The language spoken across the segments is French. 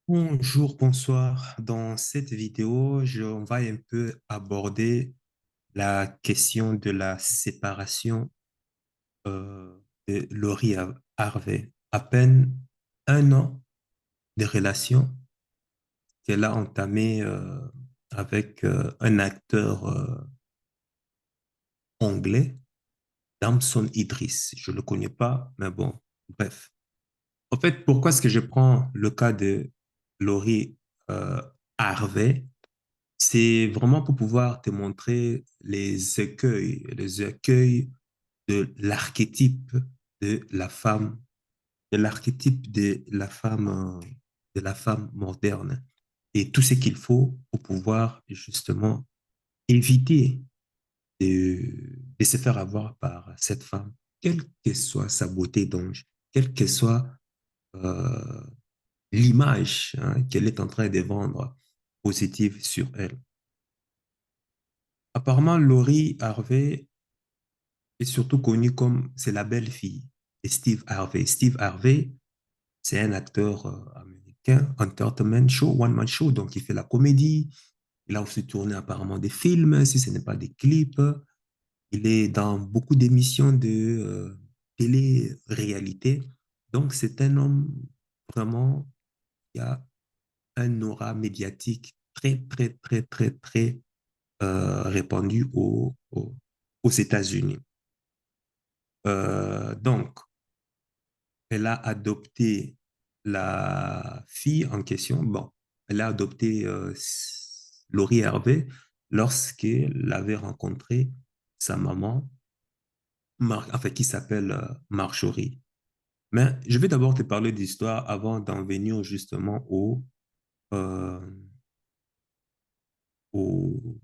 Bonjour, bonsoir. Dans cette vidéo, on va un peu aborder la question de la séparation euh, de Laurie Harvey. À peine un an de relation qu'elle a entamé avec un acteur anglais, Damson Idris. Je ne le connais pas, mais bon, bref. En fait, pourquoi est-ce que je prends le cas de Laurie euh, Harvey? C'est vraiment pour pouvoir te montrer les écueils de l'archétype de la femme, de l'archétype de la femme moderne et tout ce qu'il faut pour pouvoir justement éviter de se faire avoir par cette femme, quelle que soit sa beauté d'ange, quelle que soit euh, l'image qu'elle est en train de vendre positive sur elle. Apparemment, Laurie Harvey est surtout connue comme c'est la belle-fille de Steve Harvey. Steve Harvey, c'est un acteur américain, entertainment show, one-man show, donc il fait la comédie. Il a aussi tourné apparemment des films, si ce n'est pas des clips. Il est dans beaucoup d'émissions de télé-réalité. Donc, c'est un homme vraiment qui a un aura médiatique très, très, très, très, très répandu aux États-Unis. Donc, elle a adopté la fille en question. Bon, elle a adopté Laurie Hervé lorsqu'elle avait rencontré sa maman, enfin, qui s'appelle Marjorie. Mais je vais d'abord te parler d'histoire avant d'en venir justement euh, aux,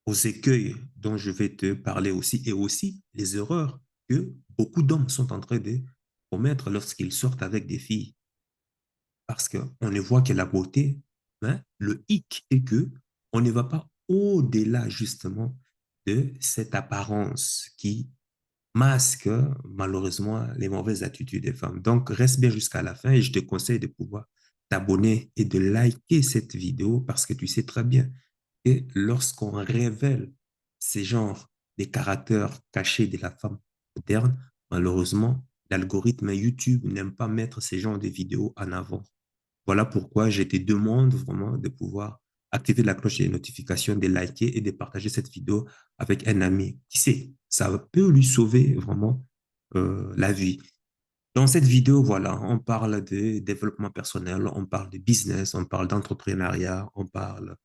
aux écueils dont je vais te parler aussi, et aussi les erreurs que beaucoup d'hommes sont en train de commettre lorsqu'ils sortent avec des filles. Parce qu'on ne voit que la beauté, hein. Le hic est que on ne va pas au-delà justement de cette apparence qui masque malheureusement les mauvaises attitudes des femmes. Donc, reste bien jusqu'à la fin et je te conseille de pouvoir t'abonner et de liker cette vidéo parce que tu sais très bien que lorsqu'on révèle ces genres de caractères cachés de la femme moderne, malheureusement, l'algorithme YouTube n'aime pas mettre ces genres de vidéos en avant. Voilà pourquoi je te demande vraiment de pouvoir activer la cloche des notifications, de liker et de partager cette vidéo avec un ami. Qui sait, ça peut lui sauver vraiment la vie. Dans cette vidéo, voilà, on parle de développement personnel, on parle de business, on parle d'entrepreneuriat, on parle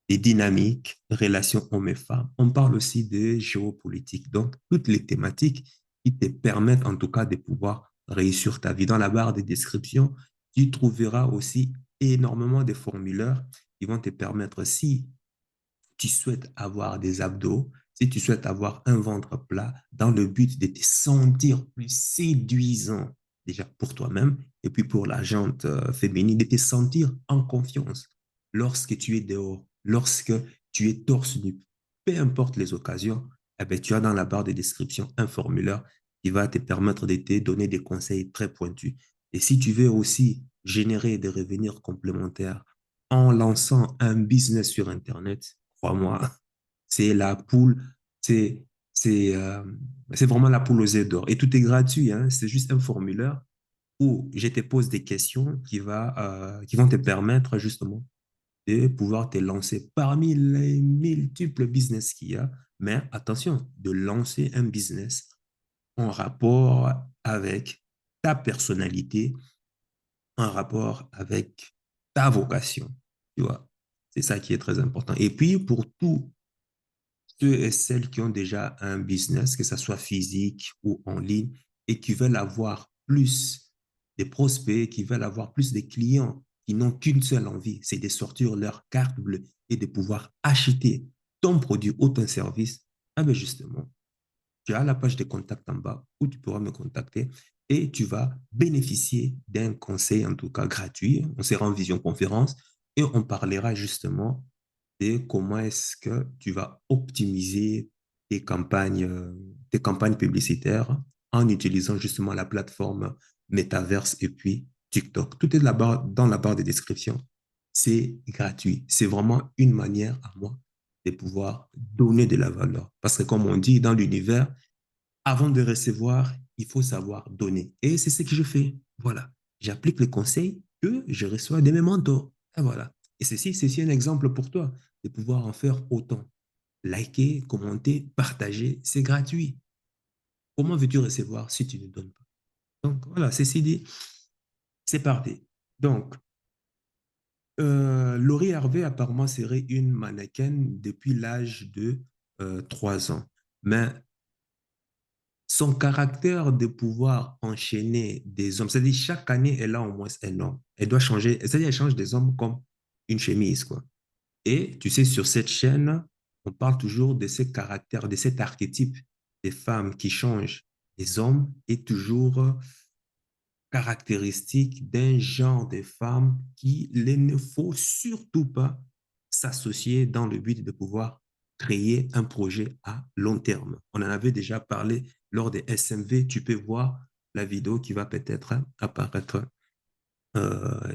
des dynamiques, relations hommes et femmes. On parle aussi de géopolitique. Donc, toutes les thématiques qui te permettent en tout cas de pouvoir réussir ta vie. Dans la barre de description, tu trouveras aussi énormément de formulaires qui vont te permettre, si tu souhaites avoir des abdos, si tu souhaites avoir un ventre plat, dans le but de te sentir plus séduisant, déjà pour toi-même, et puis pour la jante féminine, de te sentir en confiance lorsque tu es dehors, lorsque tu es torse nu, peu importe les occasions, eh bien, tu as dans la barre de description un formulaire qui va te permettre de te donner des conseils très pointus. Et si tu veux aussi générer des revenus complémentaires en lançant un business sur Internet, crois-moi, c'est la poule, c'est c'est euh, c'est vraiment la poule aux œufs d'or. Et tout est gratuit, hein, c'est juste un formulaire où je te pose des questions qui vont te permettre justement de pouvoir te lancer parmi les multiples business qu'il y a. Mais attention, de lancer un business en rapport avec ta personnalité, en rapport avec ta vocation. Tu vois, c'est ça qui est très important. Et puis, pour tous ceux et celles qui ont déjà un business, que ce soit physique ou en ligne, et qui veulent avoir plus de prospects, qui veulent avoir plus de clients, qui n'ont qu'une seule envie, c'est de sortir leur carte bleue et de pouvoir acheter ton produit ou ton service, ah ben justement, tu as la page de contact en bas où tu pourras me contacter et tu vas bénéficier d'un conseil, en tout cas gratuit. On sera en visioconférence et on parlera justement de comment est-ce que tu vas optimiser tes campagnes publicitaires en utilisant justement la plateforme Metaverse et puis TikTok. Tout est là-bas dans la barre de description. C'est gratuit. C'est vraiment une manière à moi de pouvoir donner de la valeur. Parce que comme on dit dans l'univers, avant de recevoir, il faut savoir donner. Et c'est ce que je fais. Voilà. J'applique les conseils que je reçois de mes mentors. Et voilà. Et ceci est un exemple pour toi de pouvoir en faire autant. Liker, commenter, partager, c'est gratuit. Comment veux-tu recevoir si tu ne donnes pas? Donc voilà, ceci dit, c'est parti. Donc, Laurie Harvey apparemment serait une mannequin depuis l'âge de 3 ans. Mais son caractère de pouvoir enchaîner des hommes, c'est-à-dire chaque année, elle a au moins un homme. Elle doit changer, c'est-à-dire elle change des hommes comme une chemise, quoi. Et tu sais, sur cette chaîne, on parle toujours de ces caractères, de cet archétype des femmes qui changent des hommes est toujours caractéristique d'un genre de femme qu'il ne faut surtout pas s'associer dans le but de pouvoir créer un projet à long terme. On en avait déjà parlé lors des SMV. Tu peux voir la vidéo qui va peut-être apparaître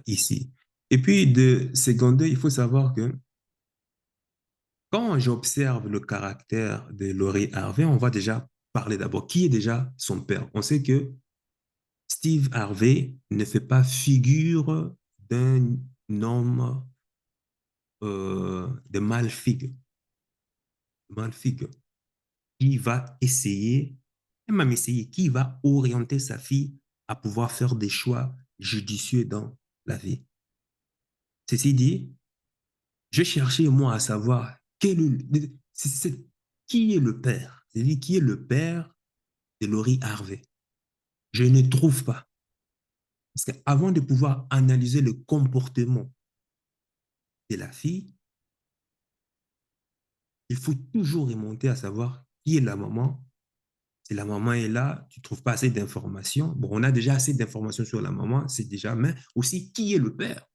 ici. Et puis, de seconde, il faut savoir que quand j'observe le caractère de Laurie Harvey, on va déjà parler d'abord qui est déjà son père. On sait que Steve Harvey ne fait pas figure d'un homme de malfigue qui va essayer, et même essayer, qui va orienter sa fille à pouvoir faire des choix judicieux dans la vie. Ceci dit, je cherchais moi à savoir qui est le père, c'est-à-dire qui est le père de Laurie Harvey. Je ne trouve pas. Parce qu'avant de pouvoir analyser le comportement de la fille, il faut toujours remonter à savoir qui est la maman. Si la maman est là, tu ne trouves pas assez d'informations. Bon, on a déjà assez d'informations sur la maman, c'est déjà, mais aussi qui est le père.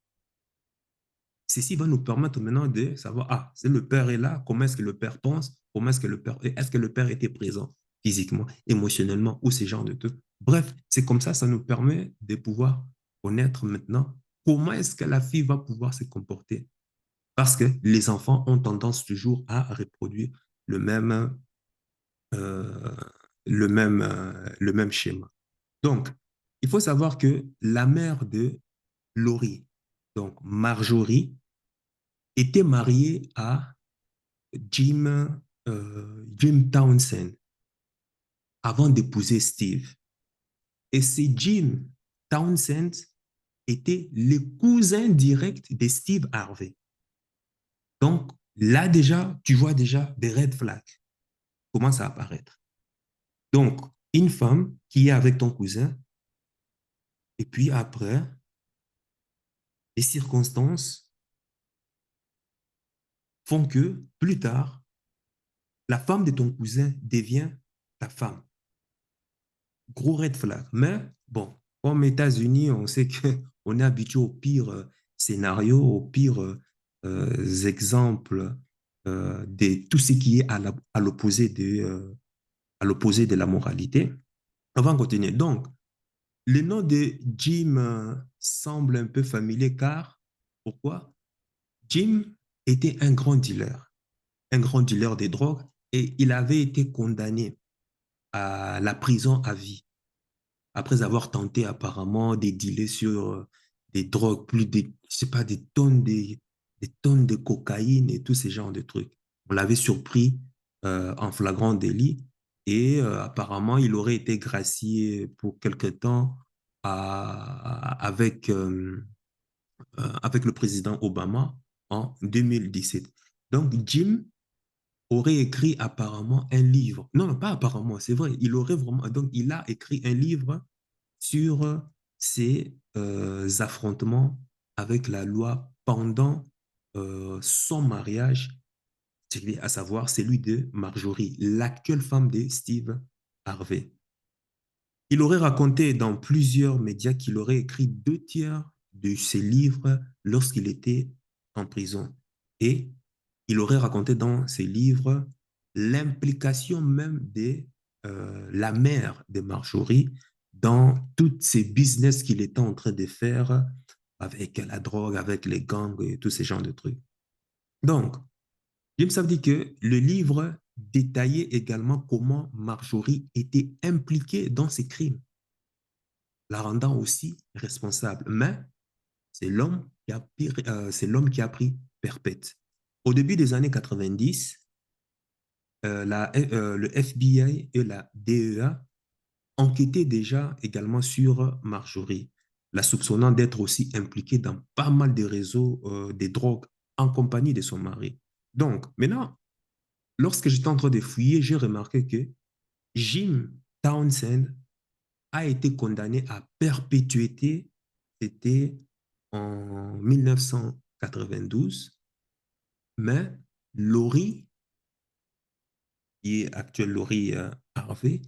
Ceci va nous permettre maintenant de savoir, ah, c'est le père est là, comment est-ce que le père pense, comment est-ce que le père était présent physiquement, émotionnellement, ou ces genres de trucs. Bref, c'est comme ça nous permet de pouvoir connaître maintenant comment est-ce que la fille va pouvoir se comporter. Parce que les enfants ont tendance toujours à reproduire le même, euh, le même schéma. Donc, il faut savoir que la mère de Laurie, donc Marjorie, était mariée à Jim Townsend avant d'épouser Steve. Et c'est Jim Townsend était le cousin direct de Steve Harvey. Donc, là déjà, tu vois déjà des red flags commencent à apparaître. Donc, une femme qui est avec ton cousin, et puis après, les circonstances font que plus tard, la femme de ton cousin devient ta femme. Gros red flag. Mais bon, comme États-Unis, on sait qu'on est habitué au pire scénario, au pire exemples de tout ce qui est à l'opposé de la moralité. On va continuer. Donc, le nom de Jim semble un peu familier car, pourquoi? Jim était un grand dealer de drogue et il avait été condamné à la prison à vie après avoir tenté apparemment de dealer sur des drogues, plus de, je sais pas, des tonnes de cocaïne et tous ces genres de trucs. On l'avait surpris en flagrant délit et apparemment il aurait été gracié pour quelque temps avec le président Obama en 2017. Donc Jim aurait écrit apparemment un livre. Non, non, pas apparemment, c'est vrai. Il aurait vraiment. Donc, il a écrit un livre sur ces affrontements avec la loi pendant son mariage, à savoir celui de Marjorie, l'actuelle femme de Steve Harvey. Il aurait raconté dans plusieurs médias qu'il aurait écrit 2 tiers de ses livres lorsqu'il était en prison. Et il aurait raconté dans ses livres l'implication même de la mère de Marjorie dans tous ces business qu'il était en train de faire avec la drogue, avec les gangs et tous ces genres de trucs. Donc, James a dit que le livre détaillait également comment Marjorie était impliquée dans ces crimes, la rendant aussi responsable. Mais c'est l'homme qui a pris perpète. Au début des années 90, le FBI et la DEA enquêtaient déjà également sur Marjorie, la soupçonnant d'être aussi impliquée dans pas mal de réseaux de drogue en compagnie de son mari. Donc, maintenant, lorsque j'étais en train de fouiller, j'ai remarqué que Jim Townsend a été condamné à perpétuité. C'était en 1992, mais Laurie, qui est actuelle Laurie Harvey,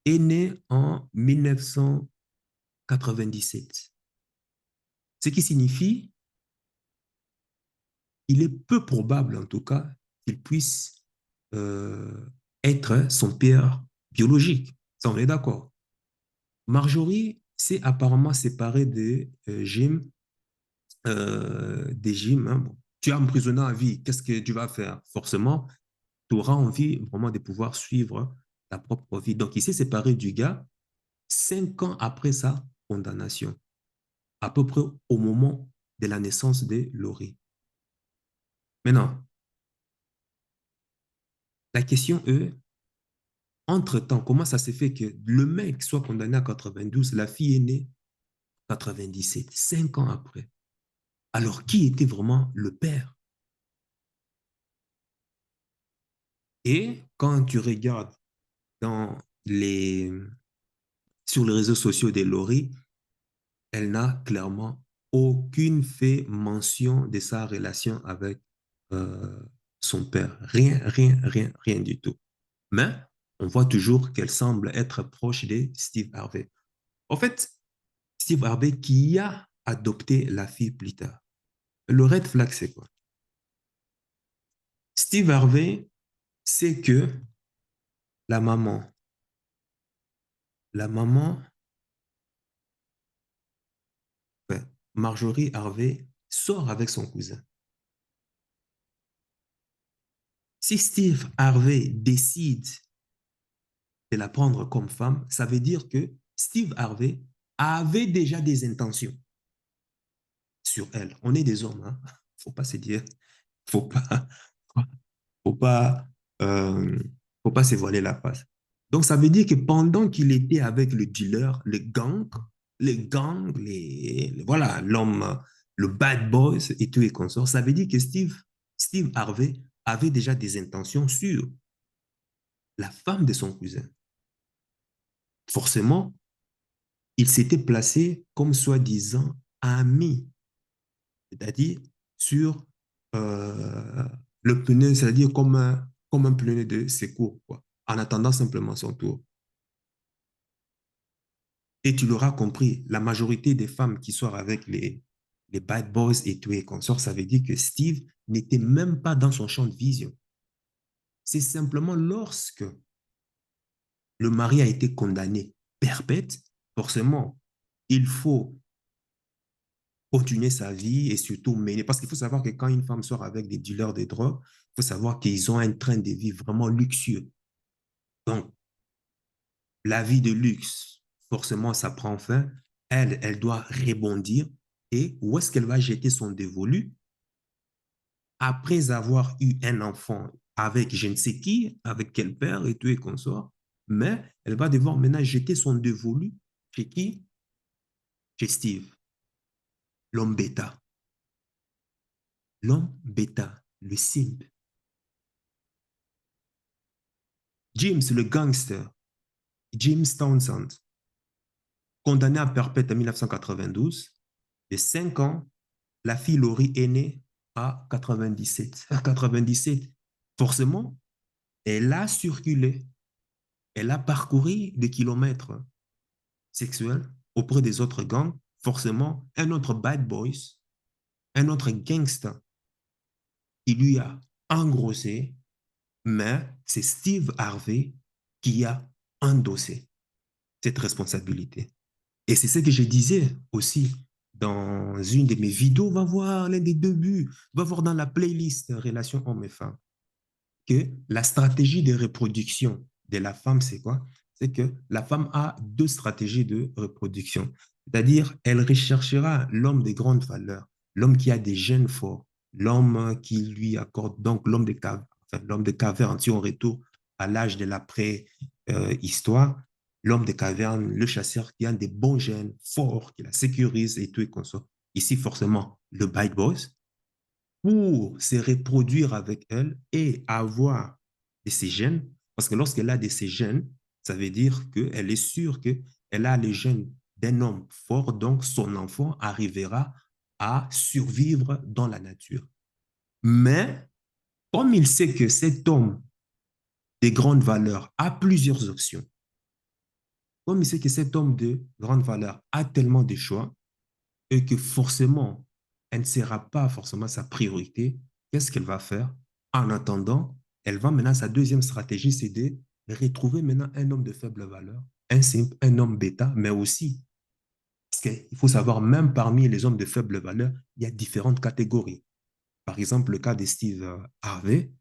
est née en 1997. Ce qui signifie qu'il est peu probable, en tout cas, qu'il puisse euh, être son père biologique. Ça, on est d'accord. Marjorie s'est apparemment séparée de Jim. Hein. Bon, tu es emprisonné à vie, qu'est-ce que tu vas faire? Forcément, tu auras envie vraiment de pouvoir suivre ta propre vie. Donc, il s'est séparé du gars 5 ans après sa condamnation, à peu près au moment de la naissance de Laurie. Maintenant, la question est, entre-temps, comment ça s'est fait que le mec soit condamné à 92, la fille est née 97, 5 ans après. Alors, qui était vraiment le père? Et quand tu regardes dans les, sur les réseaux sociaux de Laurie, elle n'a clairement aucune fait mention de sa relation avec euh, son père. Rien, rien, rien, rien du tout. Mais on voit toujours qu'elle semble être proche de Steve Harvey. En fait, Steve Harvey qui a adopté la fille plus tard. Le red flag, c'est quoi? Steve Harvey sait que la maman, la maman, ouais, Marjorie Harvey, sort avec son cousin. Si Steve Harvey décide de la prendre comme femme, ça veut dire que Steve Harvey avait déjà des intentions sur elle. On est des hommes, hein? Faut pas se dire, faut pas, faut pas, euh, faut pas se voiler la face. Donc ça veut dire que pendant qu'il était avec le dealer, voilà, l'homme, le bad boy et tout et consort, ça veut dire que Steve Harvey avait déjà des intentions sur la femme de son cousin. Forcément, il s'était placé comme soi-disant ami, c'est-à-dire sur euh, le pneu, c'est-à-dire comme un pneu de secours, quoi, en attendant simplement son tour. Et tu l'auras compris, la majorité des femmes qui sortent avec les bad boys et tout et consorts, ça veut dire que Steve n'était même pas dans son champ de vision. C'est simplement lorsque le mari a été condamné perpète, forcément, il faut continuer sa vie et surtout mener. Parce qu'il faut savoir que quand une femme sort avec des dealers de drogue, il faut savoir qu'ils ont un train de vie vraiment luxueux. Donc, la vie de luxe, forcément, ça prend fin. Elle doit rebondir. Et où est-ce qu'elle va jeter son dévolu? Après avoir eu un enfant avec je ne sais qui, avec quel père et tout et consort, mais elle va devoir maintenant jeter son dévolu chez qui? Chez Steve, l'homme bêta. L'homme bêta, le simp. James, le gangster, James Townsend, condamné à perpète en 1992, et 5 ans, la fille Laurie est née à 97. À 97, forcément, elle a circulé, elle a parcouru des kilomètres sexuels auprès des autres gangs. Forcément, un autre bad boys, un autre gangster, il lui a engrossé, mais c'est Steve Harvey qui a endossé. cette responsabilité. Et c'est ce que je disais aussi dans une de mes vidéos. Va voir l'un des débuts, va voir dans la playlist Relations hommes et femmes que la stratégie de reproduction de la femme, c'est quoi? C'est que la femme a deux stratégies de reproduction. C'est-à-dire, elle recherchera l'homme de grande valeur, l'homme qui a des gènes forts, l'homme qui lui accorde, donc l'homme de, enfin, l'homme de caverne, si on retourne à l'âge de l'après-histoire, l'homme de caverne, le chasseur qui a des bons gènes forts, qui la sécurise et tout et qu'on soit. Ici, forcément, le bad boys, pour se reproduire avec elle et avoir de ces gènes, parce que lorsqu'elle a de ces gènes, ça veut dire qu'elle est sûre qu'elle a les gènes d'un homme fort, donc son enfant arrivera à survivre dans la nature. Mais comme il sait que cet homme de grande valeur a plusieurs options, comme il sait que cet homme de grande valeur a tellement de choix, et que forcément, elle ne sera pas forcément sa priorité, qu'est-ce qu'elle va faire? En attendant, elle va maintenant, sa deuxième stratégie, c'est de retrouver maintenant un homme de faible valeur, un simple, un homme bêta, mais aussi, parce qu'il faut savoir, même parmi les hommes de faible valeur, il y a différentes catégories. Par exemple, le cas de Steve Harvey,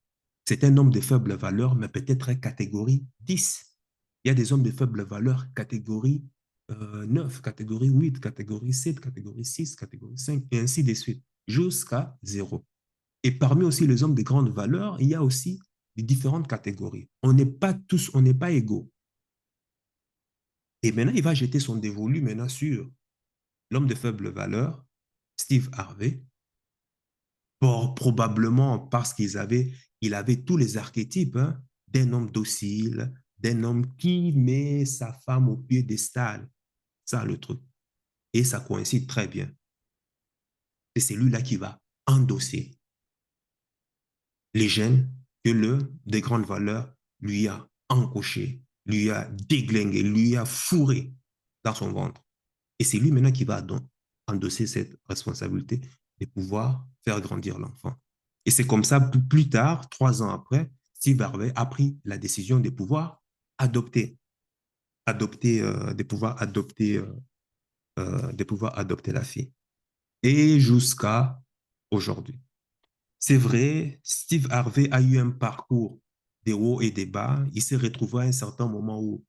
c'est un homme de faible valeur, mais peut-être catégorie 10. Il y a des hommes de faible valeur, catégorie 9, catégorie 8, catégorie 7, catégorie 6, catégorie 5, et ainsi de suite, jusqu'à zéro. Et parmi aussi les hommes de grande valeur, il y a aussi des différentes catégories. On n'est pas tous, on n'est pas égaux. Et maintenant, il va jeter son dévolu maintenant sur l'homme de faible valeur, Steve Harvey, probablement parce il avait tous les archétypes hein, d'un homme docile, d'un homme qui met sa femme au piédestal. Ça, le truc. Et ça coïncide très bien. Et c'est lui-là qui va endosser les gènes que le de grande valeur lui a encoché, lui a déglingué, lui a fourré dans son ventre. Et c'est lui maintenant qui va donc endosser cette responsabilité de pouvoir faire grandir l'enfant. Et c'est comme ça, plus tard, 3 ans après, Steve Harvey a pris la décision de pouvoir adopter, de pouvoir adopter la fille. Et jusqu'à aujourd'hui. C'est vrai, Steve Harvey a eu un parcours des hauts et des bas. Il s'est retrouvé à un certain moment où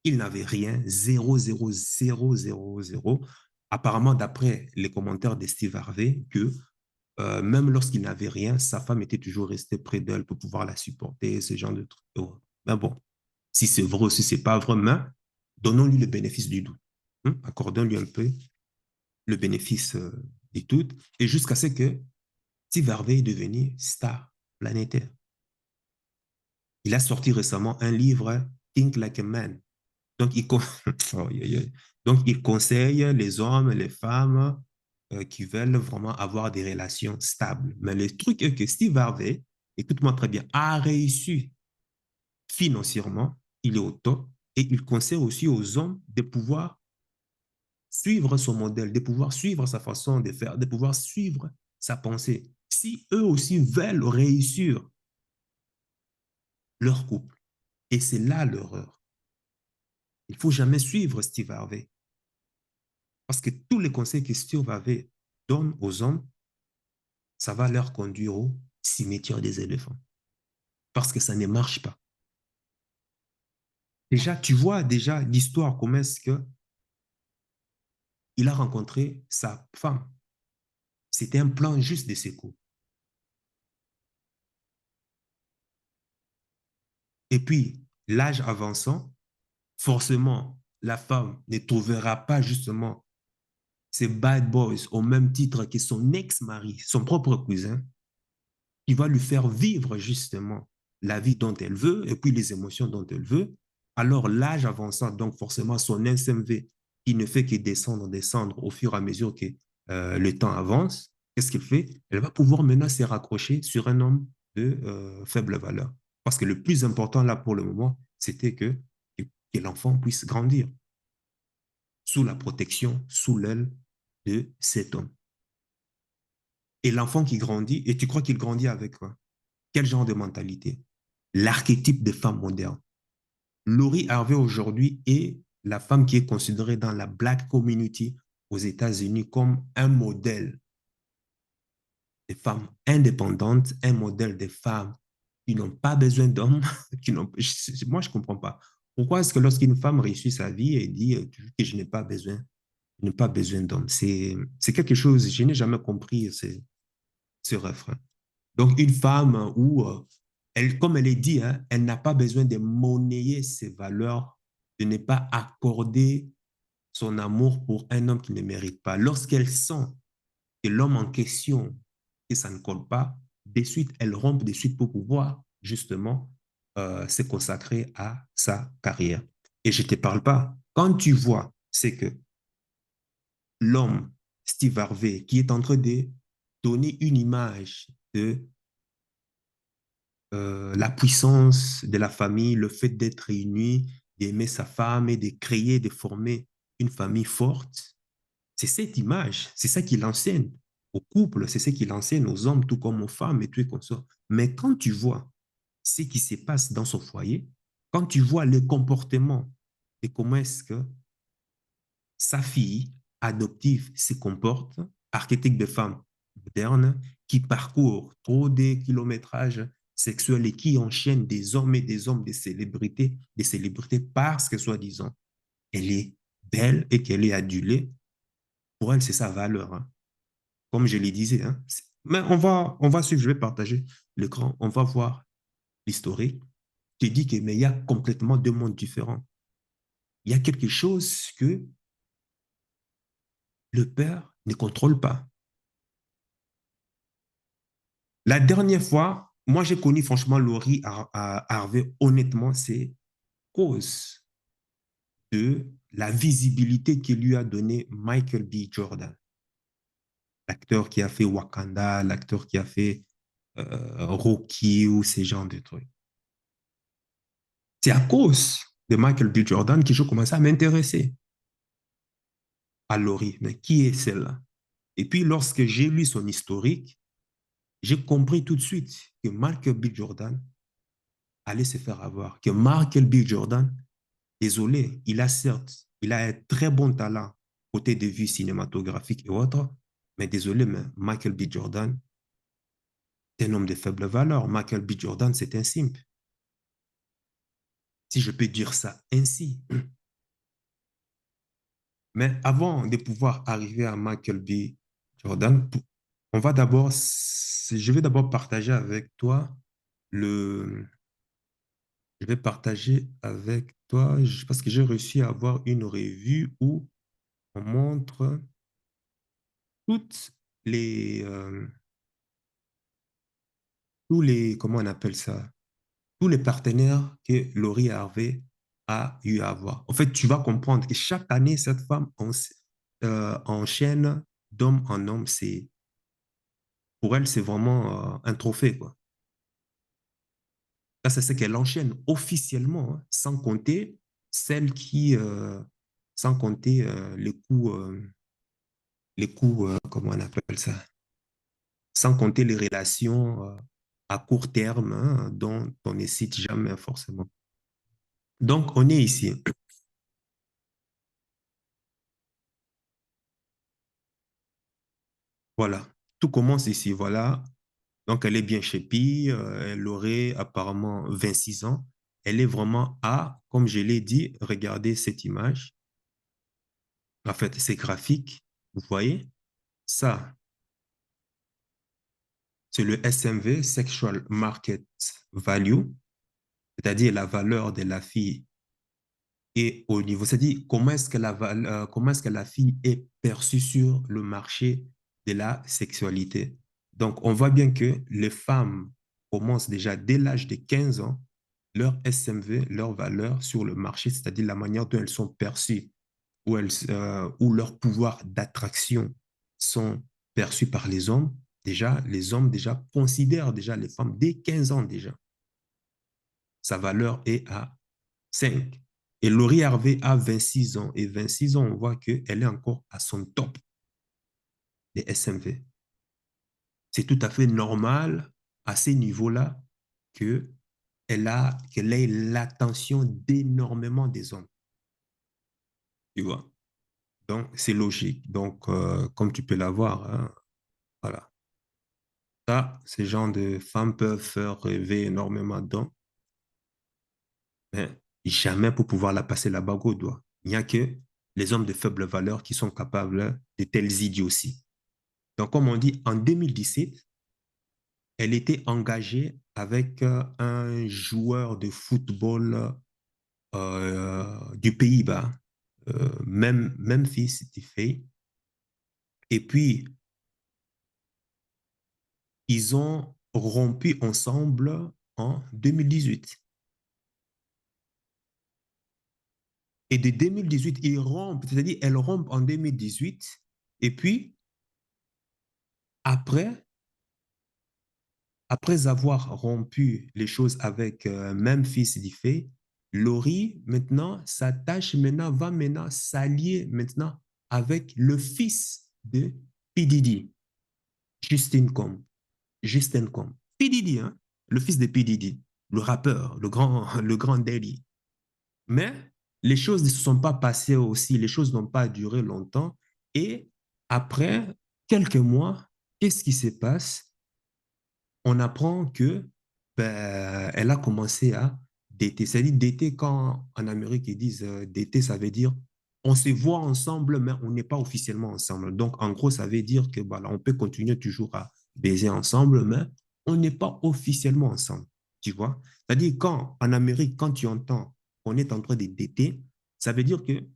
il n'avait rien, zéro, zéro, zéro, zéro, zéro. Apparemment, d'après les commentaires de Steve Harvey, que même lorsqu'il n'avait rien, sa femme était toujours restée près d'elle pour pouvoir la supporter, ce genre de trucs. Mais bon, si c'est vrai ou si c'est pas vrai, mais donnons-lui le bénéfice du doute. Accordons-lui un peu le bénéfice du doute. Et jusqu'à ce que Steve Harvey est devenu star planétaire. Il a sorti récemment un livre, Think Like a Man. Donc, donc, il conseille les hommes et les femmes qui veulent vraiment avoir des relations stables. Mais le truc est que Steve Harvey, écoute-moi très bien, a réussi financièrement, il est au top, et il conseille aussi aux hommes de pouvoir suivre son modèle, de pouvoir suivre sa façon de faire, de pouvoir suivre sa pensée. Si eux aussi veulent réussir leur couple, et c'est là l'erreur. Il ne faut jamais suivre Steve Harvey. Parce que tous les conseils que Steve Harvey donne aux hommes, ça va leur conduire au cimetière des éléphants. Parce que ça ne marche pas. Déjà, tu vois déjà l'histoire, comment est-ce qu'il a rencontré sa femme. C'était un plan juste de secours. Et puis, l'âge avançant, forcément, la femme ne trouvera pas justement ces bad boys au même titre que son ex-mari, son propre cousin, qui va lui faire vivre justement la vie dont elle veut et puis les émotions dont elle veut. Alors l'âge avançant, donc forcément son SMV qui ne fait que descendre, descendre au fur et à mesure que le temps avance, qu'est-ce qu'elle fait? Elle va pouvoir maintenant se raccrocher sur un homme de faible valeur. Parce que le plus important là pour le moment, c'était que l'enfant puisse grandir sous la protection, sous l'aile de cet homme. Et l'enfant qui grandit, et tu crois qu'il grandit avec quoi? Quel genre de mentalité? L'archétype des femmes modernes. Laurie Harvey aujourd'hui est la femme qui est considérée dans la Black community aux États-Unis comme un modèle des femmes indépendantes, un modèle des femmes qui n'ont pas besoin d'hommes, qui n'ont, moi, je ne comprends pas. Pourquoi est-ce que lorsqu'une femme réussit sa vie et dit que je n'ai pas besoin d'hommes, c'est quelque chose, je n'ai jamais compris ce refrain. Donc, une femme où, elle, comme elle est dit, hein, elle n'a pas besoin de monnayer ses valeurs, de ne pas accorder son amour pour un homme qui ne mérite pas. Lorsqu'elle sent que l'homme en question, que ça ne colle pas, de suite, elle rompt de suite pour pouvoir justement se consacrer à sa carrière. Et je ne te parle pas, quand tu vois, c'est que l'homme, Steve Harvey, qui est en train de donner une image de la puissance de la famille, le fait d'être réuni, d'aimer sa femme et de créer, de former une famille forte, c'est cette image, c'est ça qu'il enseigne au couple, c'est ce qu'il enseigne aux hommes, tout comme aux femmes et tout et comme ça. Mais quand tu vois ce qui se passe dans son foyer, quand tu vois le comportement et comment est-ce que sa fille adoptive se comporte, archétype de femme moderne, qui parcourt trop de kilométrages sexuels et qui enchaîne des hommes et des hommes, des célébrités parce que, soi-disant, elle est belle et qu'elle est adulée. Pour elle, c'est sa valeur, hein. Comme je le disais, hein. Mais on va suivre, je vais partager l'écran, on va voir l'historique. Je te dis que, mais il y a complètement deux mondes différents. Il y a quelque chose que le père ne contrôle pas. La dernière fois, moi, j'ai connu franchement Laurie Harvey, honnêtement, c'est cause de la visibilité que lui a donné Michael B. Jordan, l'acteur qui a fait Wakanda, l'acteur qui a fait Rocky ou ces genres de trucs. C'est à cause de Michael B. Jordan que je commençais à m'intéresser à Laurie. Mais qui est celle-là? Et puis, lorsque j'ai lu son historique, j'ai compris tout de suite que Michael B. Jordan allait se faire avoir, que Michael B. Jordan, désolé, il a certes, il a un très bon talent côté de vue cinématographique et autres, mais désolé, mais Michael B. Jordan, c'est un homme de faible valeur. Michael B. Jordan, c'est un simp. Si je peux dire ça ainsi. Mais avant de pouvoir arriver à Michael B. Jordan, on va d'abord, je vais d'abord partager avec toi le, je vais partager avec toi, parce que j'ai réussi à avoir une revue où on montre toutes tous les, comment on appelle ça, tous les partenaires que Laurie Harvey a eu à avoir. En fait, tu vas comprendre que chaque année, cette femme enchaîne d'homme en homme. Pour elle, c'est vraiment un trophée, quoi. Là, c'est ce qu'elle enchaîne officiellement, hein, sans compter celles qui, sans compter les coups, comment on appelle ça, sans compter les relations à court terme, hein, dont on ne cite jamais forcément. Donc, on est ici. Voilà. Tout commence ici. Voilà. Donc, elle est bien chépie. Elle aurait apparemment 26 ans. Elle est vraiment à, comme je l'ai dit, regardez cette image. En fait, c'est graphique. Vous voyez? Ça, c'est le SMV, Sexual Market Value, c'est-à-dire la valeur de la fille et au niveau, c'est-à-dire comment est-ce que la fille est perçue sur le marché de la sexualité. Donc, on voit bien que les femmes commencent déjà dès l'âge de 15 ans leur SMV, leur valeur sur le marché, c'est-à-dire la manière dont elles sont perçues, où leur pouvoir d'attraction sont perçus par les hommes. Déjà, les hommes déjà considèrent déjà les femmes dès 15 ans déjà. Sa valeur est à 5. Et Laurie Harvey a 26 ans. Et 26 ans, on voit qu'elle est encore à son top des SMV. C'est tout à fait normal à ces niveaux-là qu'elle ait l'attention d'énormément des hommes. tu vois. Donc, c'est logique. Donc, comme tu peux l'avoir, hein, voilà. Ça, ces genres de femmes peuvent faire rêver énormément d'hommes, mais jamais pour pouvoir la passer la bague au doigt. Il n'y a que les hommes de faible valeur qui sont capables de telles idioties. Donc, comme on dit, en 2017, elle était engagée avec un joueur de football du Pays-Bas, même Memphis Depay. Et puis, ils ont rompu ensemble en 2018. Et de 2018, ils rompent, c'est-à-dire elles rompent en 2018. Et puis, après, après avoir rompu les choses avec Memphis Depay, Laurie, maintenant, s'attache maintenant, va maintenant s'allier maintenant avec le fils de P. Diddy, Justin Combe. Justin Combe. P. Diddy, hein? Le fils de P. Diddy, le rappeur, le grand Daddy. Mais les choses ne se sont pas passées aussi, les choses n'ont pas duré longtemps. Et après quelques mois, qu'est-ce qui se passe? On apprend que elle a commencé à dater. C'est-à-dire dater quand en Amérique ils disent dater, ça veut dire on se voit ensemble, mais on n'est pas officiellement ensemble. Donc en gros, ça veut dire que voilà, on peut continuer toujours à baiser ensemble, mais on n'est pas officiellement ensemble. Tu vois? C'est-à-dire quand en Amérique, quand tu entends qu'on est en train de dater, ça veut dire que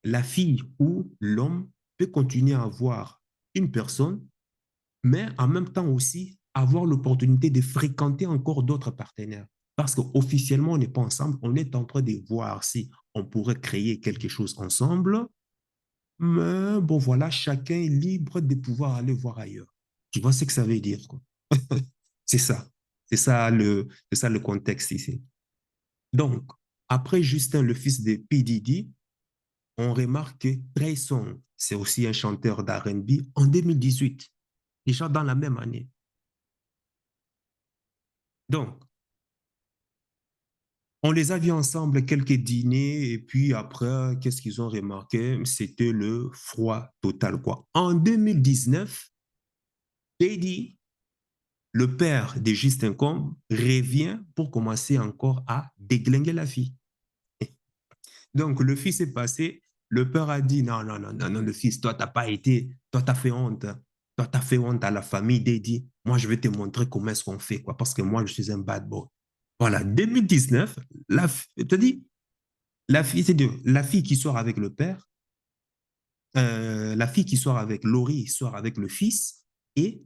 la fille ou l'homme peut continuer à avoir une personne mais en même temps aussi avoir l'opportunité de fréquenter encore d'autres partenaires. Parce qu'officiellement, on n'est pas ensemble, on est en train de voir si on pourrait créer quelque chose ensemble, mais bon, voilà, chacun est libre de pouvoir aller voir ailleurs. Tu vois ce que ça veut dire, quoi. C'est ça. C'est ça le contexte ici. Donc, après Justin, le fils de P. Diddy, on remarque que Trey Songz, c'est aussi un chanteur d'R&B en 2018, déjà dans la même année. Donc, on les a vus ensemble quelques dîners et puis après, qu'est-ce qu'ils ont remarqué? C'était le froid total, quoi. En 2019, Daddy, le père de Justin Combe, revient pour commencer encore à déglinguer la fille. Donc, le fils est passé, le père a dit, non, non, non, non, non, le fils, toi, t'as pas été, toi, t'as fait honte. Toi, t'as fait honte à la famille Daddy. Moi, je vais te montrer comment est-ce qu'on fait, quoi, parce que moi, je suis un bad boy. Voilà, 2019, t'as dit, la fille, c'est la fille qui sort avec le père, la fille qui sort avec Laurie sort avec le fils, et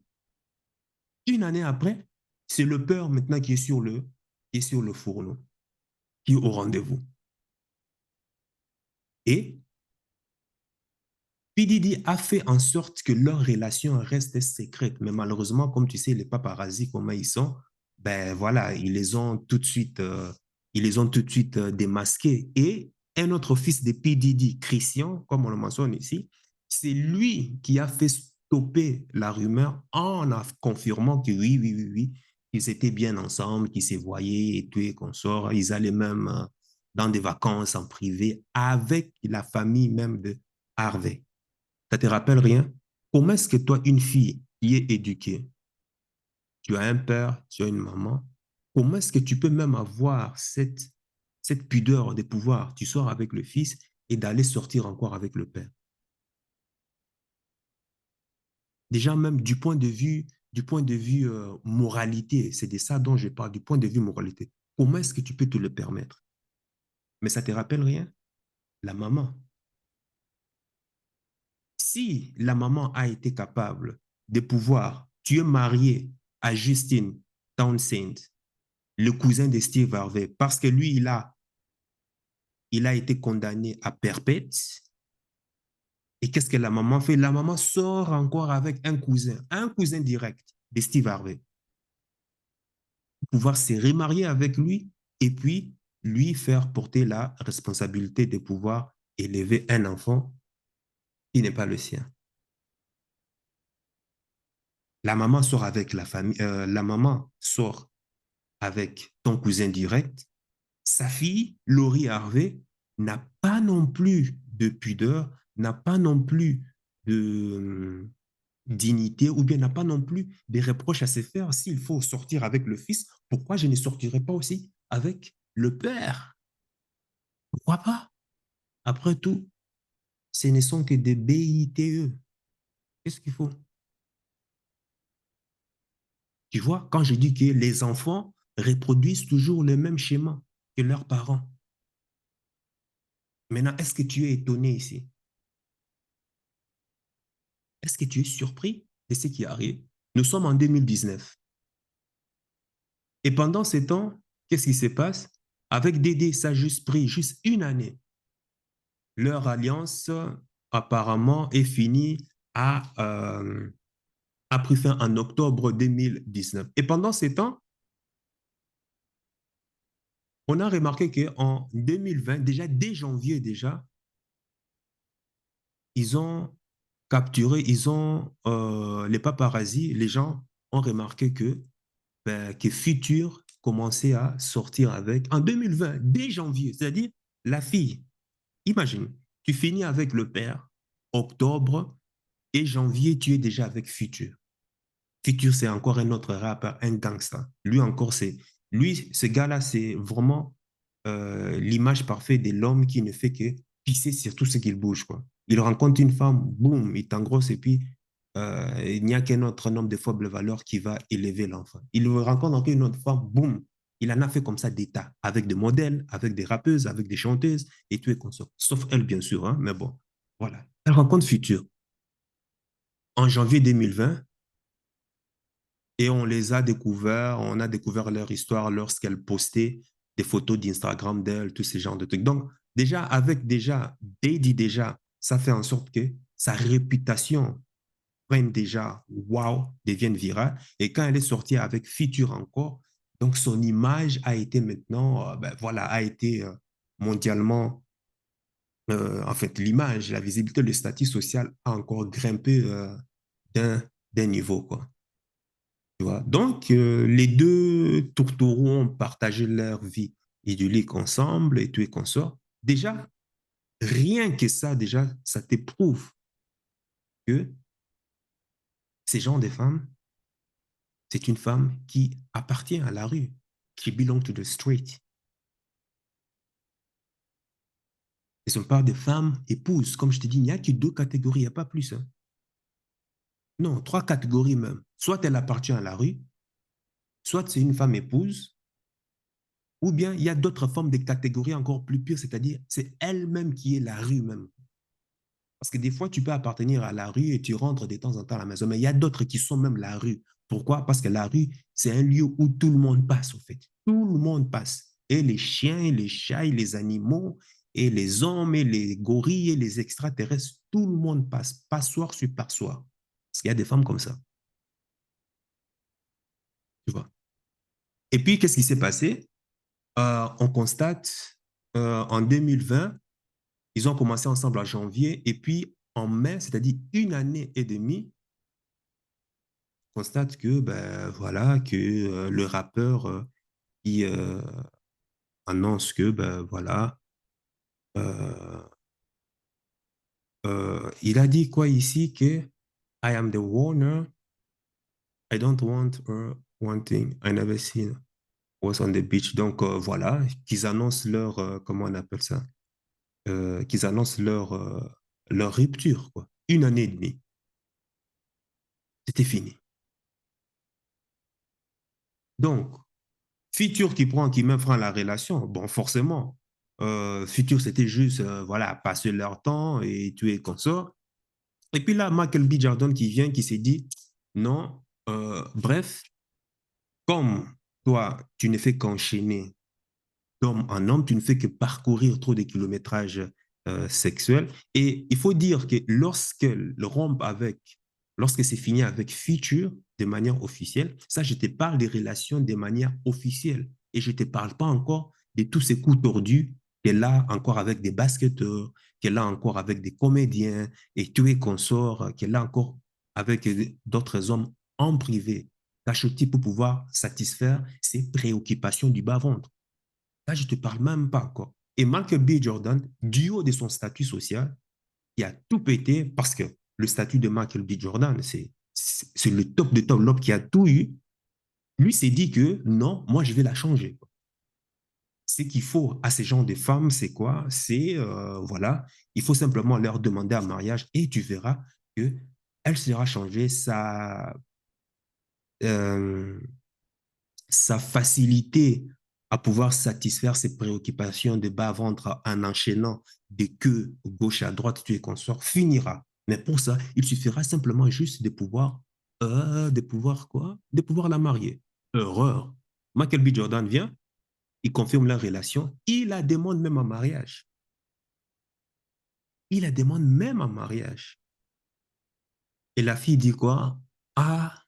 une année après, c'est le père maintenant qui est sur le fourneau, qui est au rendez-vous. Et P. Diddy a fait en sorte que leur relation reste secrète. Mais malheureusement, comme tu sais, les paparazzis, comment ils sont, ben voilà, ils les ont tout de suite démasqués. Et un autre fils de P. Diddy, Christian, comme on le mentionne ici, c'est lui qui a fait stopper la rumeur en confirmant que oui, oui, oui, oui, ils étaient bien ensemble, qu'ils se voyaient et tout et qu'on sort. Ils allaient même dans des vacances en privé avec la famille même de Harvey. Ça te rappelle rien? Comment est-ce que toi, une fille qui est éduquée, tu as un père, tu as une maman, comment est-ce que tu peux même avoir cette pudeur de pouvoir, tu sors avec le fils et d'aller sortir encore avec le père? Déjà, même du point de vue moralité, c'est de ça dont je parle, du point de vue moralité. Comment est-ce que tu peux te le permettre? Mais ça te rappelle rien? La maman. Si la maman a été capable de pouvoir, tu es marié à Justine Townsend, le cousin de Steve Harvey, parce que lui, il a été condamné à perpète. Et qu'est-ce que la maman fait? La maman sort encore avec un cousin direct de Steve Harvey, pour pouvoir se remarier avec lui et puis lui faire porter la responsabilité de pouvoir élever un enfant qui n'est pas le sien. La maman sort avec ton cousin direct. Sa fille, Laurie Harvey, n'a pas non plus de pudeur, n'a pas non plus de dignité ou bien n'a pas non plus des reproches à se faire. S'il faut sortir avec le fils, pourquoi je ne sortirais pas aussi avec le père? Pourquoi pas? Après tout, ce ne sont que des BITE. Qu'est-ce qu'il faut? Tu vois, quand je dis que les enfants reproduisent toujours le même schéma que leurs parents. Maintenant, est-ce que tu es étonné ici? Est-ce que tu es surpris de ce qui arrive? Nous sommes en 2019. Et pendant ce temps, qu'est-ce qui se passe? Avec Dédé, ça a juste pris juste une année. Leur alliance, apparemment, est finie a pris fin en octobre 2019. Et pendant ce temps, on a remarqué qu'en 2020, déjà dès janvier, déjà, ils ont capturé, les paparazzis, les gens ont remarqué que Futur commençait à sortir avec, en 2020, dès janvier, c'est-à-dire la fille. Imagine, tu finis avec le père, octobre, et janvier, tu es déjà avec Futur. Futur, c'est encore un autre rappeur, un gangster. Lui encore, lui, ce gars-là, c'est vraiment l'image parfaite de l'homme qui ne fait que pisser sur tout ce qu'il bouge, quoi. Il rencontre une femme, boum, il t'engrosse et puis il n'y a qu'un autre homme de faible valeur qui va élever l'enfant. Il rencontre encore une autre femme, boum, il en a fait comme ça des tas, avec des modèles, avec des rappeuses, avec des chanteuses et tout est consort. Sauf elle, bien sûr, hein, mais bon, voilà. Elle rencontre Futur en janvier 2020 et on les a découverts, on a découvert leur histoire lorsqu'elle postait des photos d'Instagram d'elle, tous ces genres de trucs. Donc, déjà, avec déjà, Daddy déjà, ça fait en sorte que sa réputation prenne déjà, wow, devienne virale. Et quand elle est sortie avec Future encore, donc son image a été maintenant, ben voilà, a été mondialement, en fait, l'image, la visibilité, le statut social a encore grimpé d'un d'un niveau, quoi. Tu vois? Donc, les deux tourtereaux ont partagé leur vie idyllique ensemble et tout et consort. Déjà, rien que ça, déjà, ça t'éprouve que ces gens de femmes, c'est une femme qui appartient à la rue, qui belong to the street. Ce ne sont pas des femmes épouses. Comme je te dis, il n'y a que deux catégories, il n'y a pas plus, hein. Non, trois catégories même. Soit elle appartient à la rue, soit c'est une femme épouse, ou bien il y a d'autres formes de catégories encore plus pires, c'est-à-dire c'est elle-même qui est la rue même. Parce que des fois, tu peux appartenir à la rue et tu rentres de temps en temps à la maison, mais il y a d'autres qui sont même la rue. Pourquoi? Parce que la rue, c'est un lieu où tout le monde passe, en fait. Tout le monde passe. Et les chiens, et les chats, et les animaux, et les hommes, et les gorilles, et les extraterrestres, tout le monde passe, passoire sur passoire. Parce qu'il y a des femmes comme ça, tu vois. Et puis, qu'est-ce qui s'est passé? On constate en 2020, ils ont commencé ensemble en janvier, et puis en mai, c'est-à-dire une année et demie, constate que ben voilà que le rappeur qui annonce que ben voilà euh, il a dit quoi ici que I am the warner, I don't want her wanting, I never seen was on the beach. Donc voilà qu'ils annoncent leur comment on appelle ça, qu'ils annoncent leur rupture, quoi, une année et demie, c'était fini. Donc Futur qui met fin à la relation, bon, forcément. Futur, c'était juste, voilà, passer leur temps et tu es consort. Et puis là, Michael B. Jordan qui vient, qui s'est dit, non, bref, comme toi, tu ne fais qu'enchaîner d'homme en homme, tu ne fais que parcourir trop de kilométrages sexuels. Et il faut dire que lorsque c'est fini avec Future de manière officielle, ça, je te parle des relations de manière officielle. Et je ne te parle pas encore de tous ces coups tordus qu'elle a encore avec des basketteurs, qu'elle a encore avec des comédiens et tous les consorts, qu'elle a encore avec d'autres hommes en privé, cachetés pour pouvoir satisfaire ses préoccupations du bas-ventre. Là, je ne te parle même pas encore. Et Michael B. Jordan, du haut de son statut social, il a tout pété parce que le statut de Michael B. Jordan, c'est le top de top, l'homme qui a tout eu. Lui s'est dit que non, moi je vais la changer. Ce qu'il faut à ces gens de femmes, c'est quoi? C'est, voilà, il faut simplement leur demander un mariage et tu verras que elle sera changée, euh, sa facilité à pouvoir satisfaire ses préoccupations de bas-ventre en enchaînant des queues gauche à droite, tu es consort, finira. Mais pour ça, il suffira simplement juste de pouvoir quoi? De pouvoir la marier. Erreur. Michael B. Jordan vient, il confirme la relation, il la demande même en mariage. Il la demande même en mariage. Et la fille dit quoi? Ah,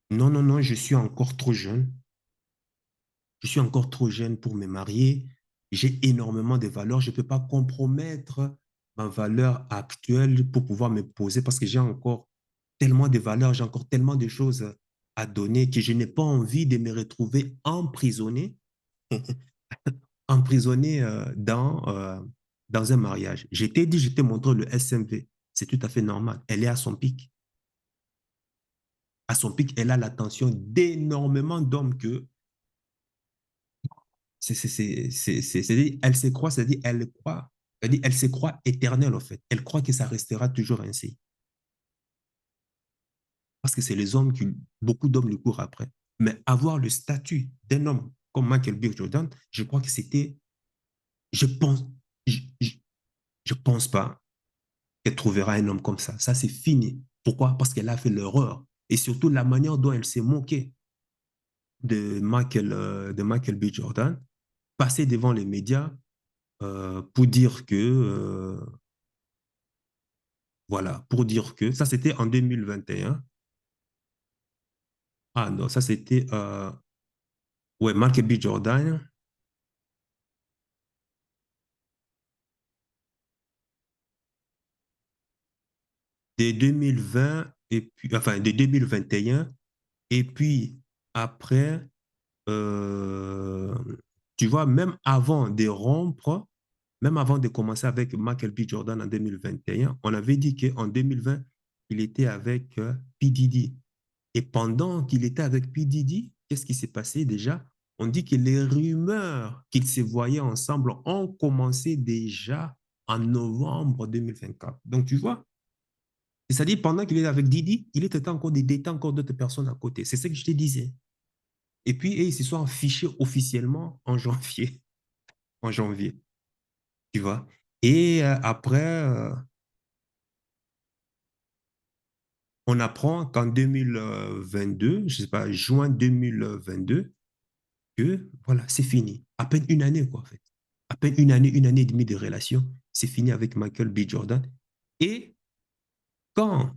non, non, non, je suis encore trop jeune. Je suis encore trop jeune pour me marier. J'ai énormément de valeurs. Je ne peux pas compromettre ma valeur actuelle pour pouvoir me poser parce que j'ai encore tellement de valeurs, j'ai encore tellement de choses à donner que je n'ai pas envie de me retrouver emprisonné, emprisonné dans un mariage. Je t'ai dit, je t'ai montré le SMV. C'est tout à fait normal. Elle est à son pic. À son pic, elle a l'attention d'énormément d'hommes que elle se croit, c'est-à-dire elle croit, c'est-à-dire elle se croit éternelle en fait. Elle croit que ça restera toujours ainsi. Parce que c'est les hommes qui, beaucoup d'hommes le courent après. Mais avoir le statut d'un homme comme Michael B. Jordan, je crois que c'était, je pense, je, je, je pense pas qu'elle trouvera un homme comme ça. Ça, c'est fini. Pourquoi? Parce qu'elle a fait l'erreur. Et surtout la manière dont elle s'est moquée de Michael B. Jordan, passer devant les médias pour dire que voilà, pour dire que ça, c'était en 2021. Ah non, ça, c'était ouais, Mark B. Jordan de 2020 et puis, enfin, de 2021. Et puis, après, euh, tu vois, même avant de commencer avec Michael B. Jordan en 2021, on avait dit qu'en 2020, il était avec P. Diddy. Et pendant qu'il était avec P. Diddy, qu'est-ce qui s'est passé déjà? On dit que les rumeurs qu'ils se voyaient ensemble ont commencé déjà en novembre 2024. Donc, tu vois, c'est-à-dire pendant qu'il était avec Didi, il était encore des datés encore d'autres personnes à côté. C'est ce que je te disais. Et puis, ils se sont affichés officiellement en janvier. En janvier, tu vois. Et après, on apprend qu'en 2022, je ne sais pas, juin 2022, que voilà, c'est fini. À peine une année, quoi, en fait. À peine une année et demie de relation, c'est fini avec Michael B. Jordan. Et quand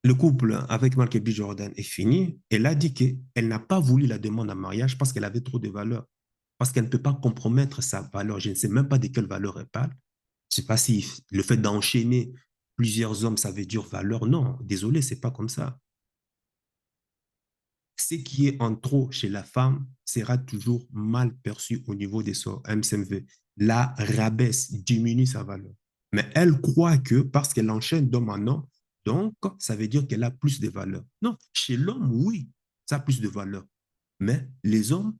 le couple avec Michael B. Jordan est fini, elle a dit qu'elle n'a pas voulu la demande en mariage parce qu'elle avait trop de valeurs. Parce qu'elle ne peut pas compromettre sa valeur. Je ne sais même pas de quelle valeur elle parle. Je ne sais pas si le fait d'enchaîner plusieurs hommes, ça veut dire valeur. Non, désolé, c'est pas comme ça. Ce qui est en trop chez la femme sera toujours mal perçu au niveau de son MCMV. La rabaisse, diminue sa valeur. Mais elle croit que parce qu'elle enchaîne d'homme en homme, donc ça veut dire qu'elle a plus de valeur. Non, chez l'homme, oui, ça a plus de valeur. Mais les hommes,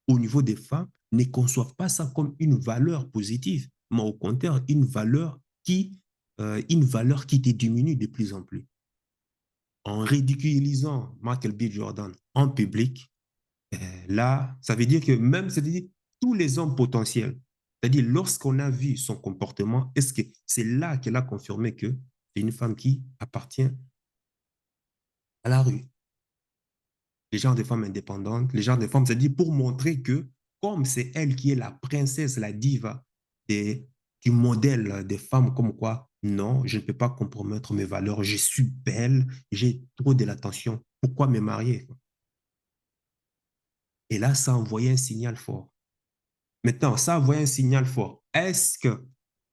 au niveau des femmes, ne conçoivent pas ça comme une valeur positive, mais au contraire, une valeur qui te diminue de plus en plus. En ridiculisant Michael B. Jordan en public, là, ça veut dire que même, c'est-à-dire tous les hommes potentiels, c'est-à-dire lorsqu'on a vu son comportement, est-ce que c'est là qu'elle a confirmé que c'est une femme qui appartient à la rue? Les genres de femmes indépendantes, les genres de femmes, c'est-à-dire pour montrer que comme c'est elle qui est la princesse, la diva des, du modèle des femmes, comme quoi, non, je ne peux pas compromettre mes valeurs, je suis belle, j'ai trop de l'attention, pourquoi me marier? Et là, ça a envoyé un signal fort. Maintenant, ça a envoyé un signal fort. Est-ce que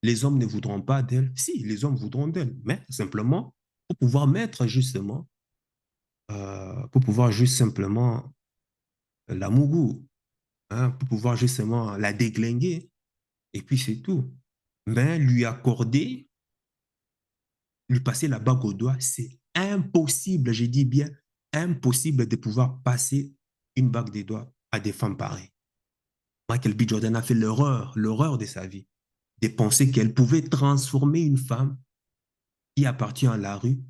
les hommes ne voudront pas d'elle? Si, les hommes voudront d'elle, mais simplement pour pouvoir mettre justement, pour pouvoir juste simplement la mougou. hein, pour pouvoir justement la déglinguer, et puis c'est tout. Mais lui accorder, lui passer la bague au doigt, c'est impossible, je dis bien impossible de pouvoir passer une bague des doigts à des femmes pareilles. Michael B. Jordan a fait l'horreur de sa vie, de penser qu'elle pouvait transformer une femme qui appartient à la rue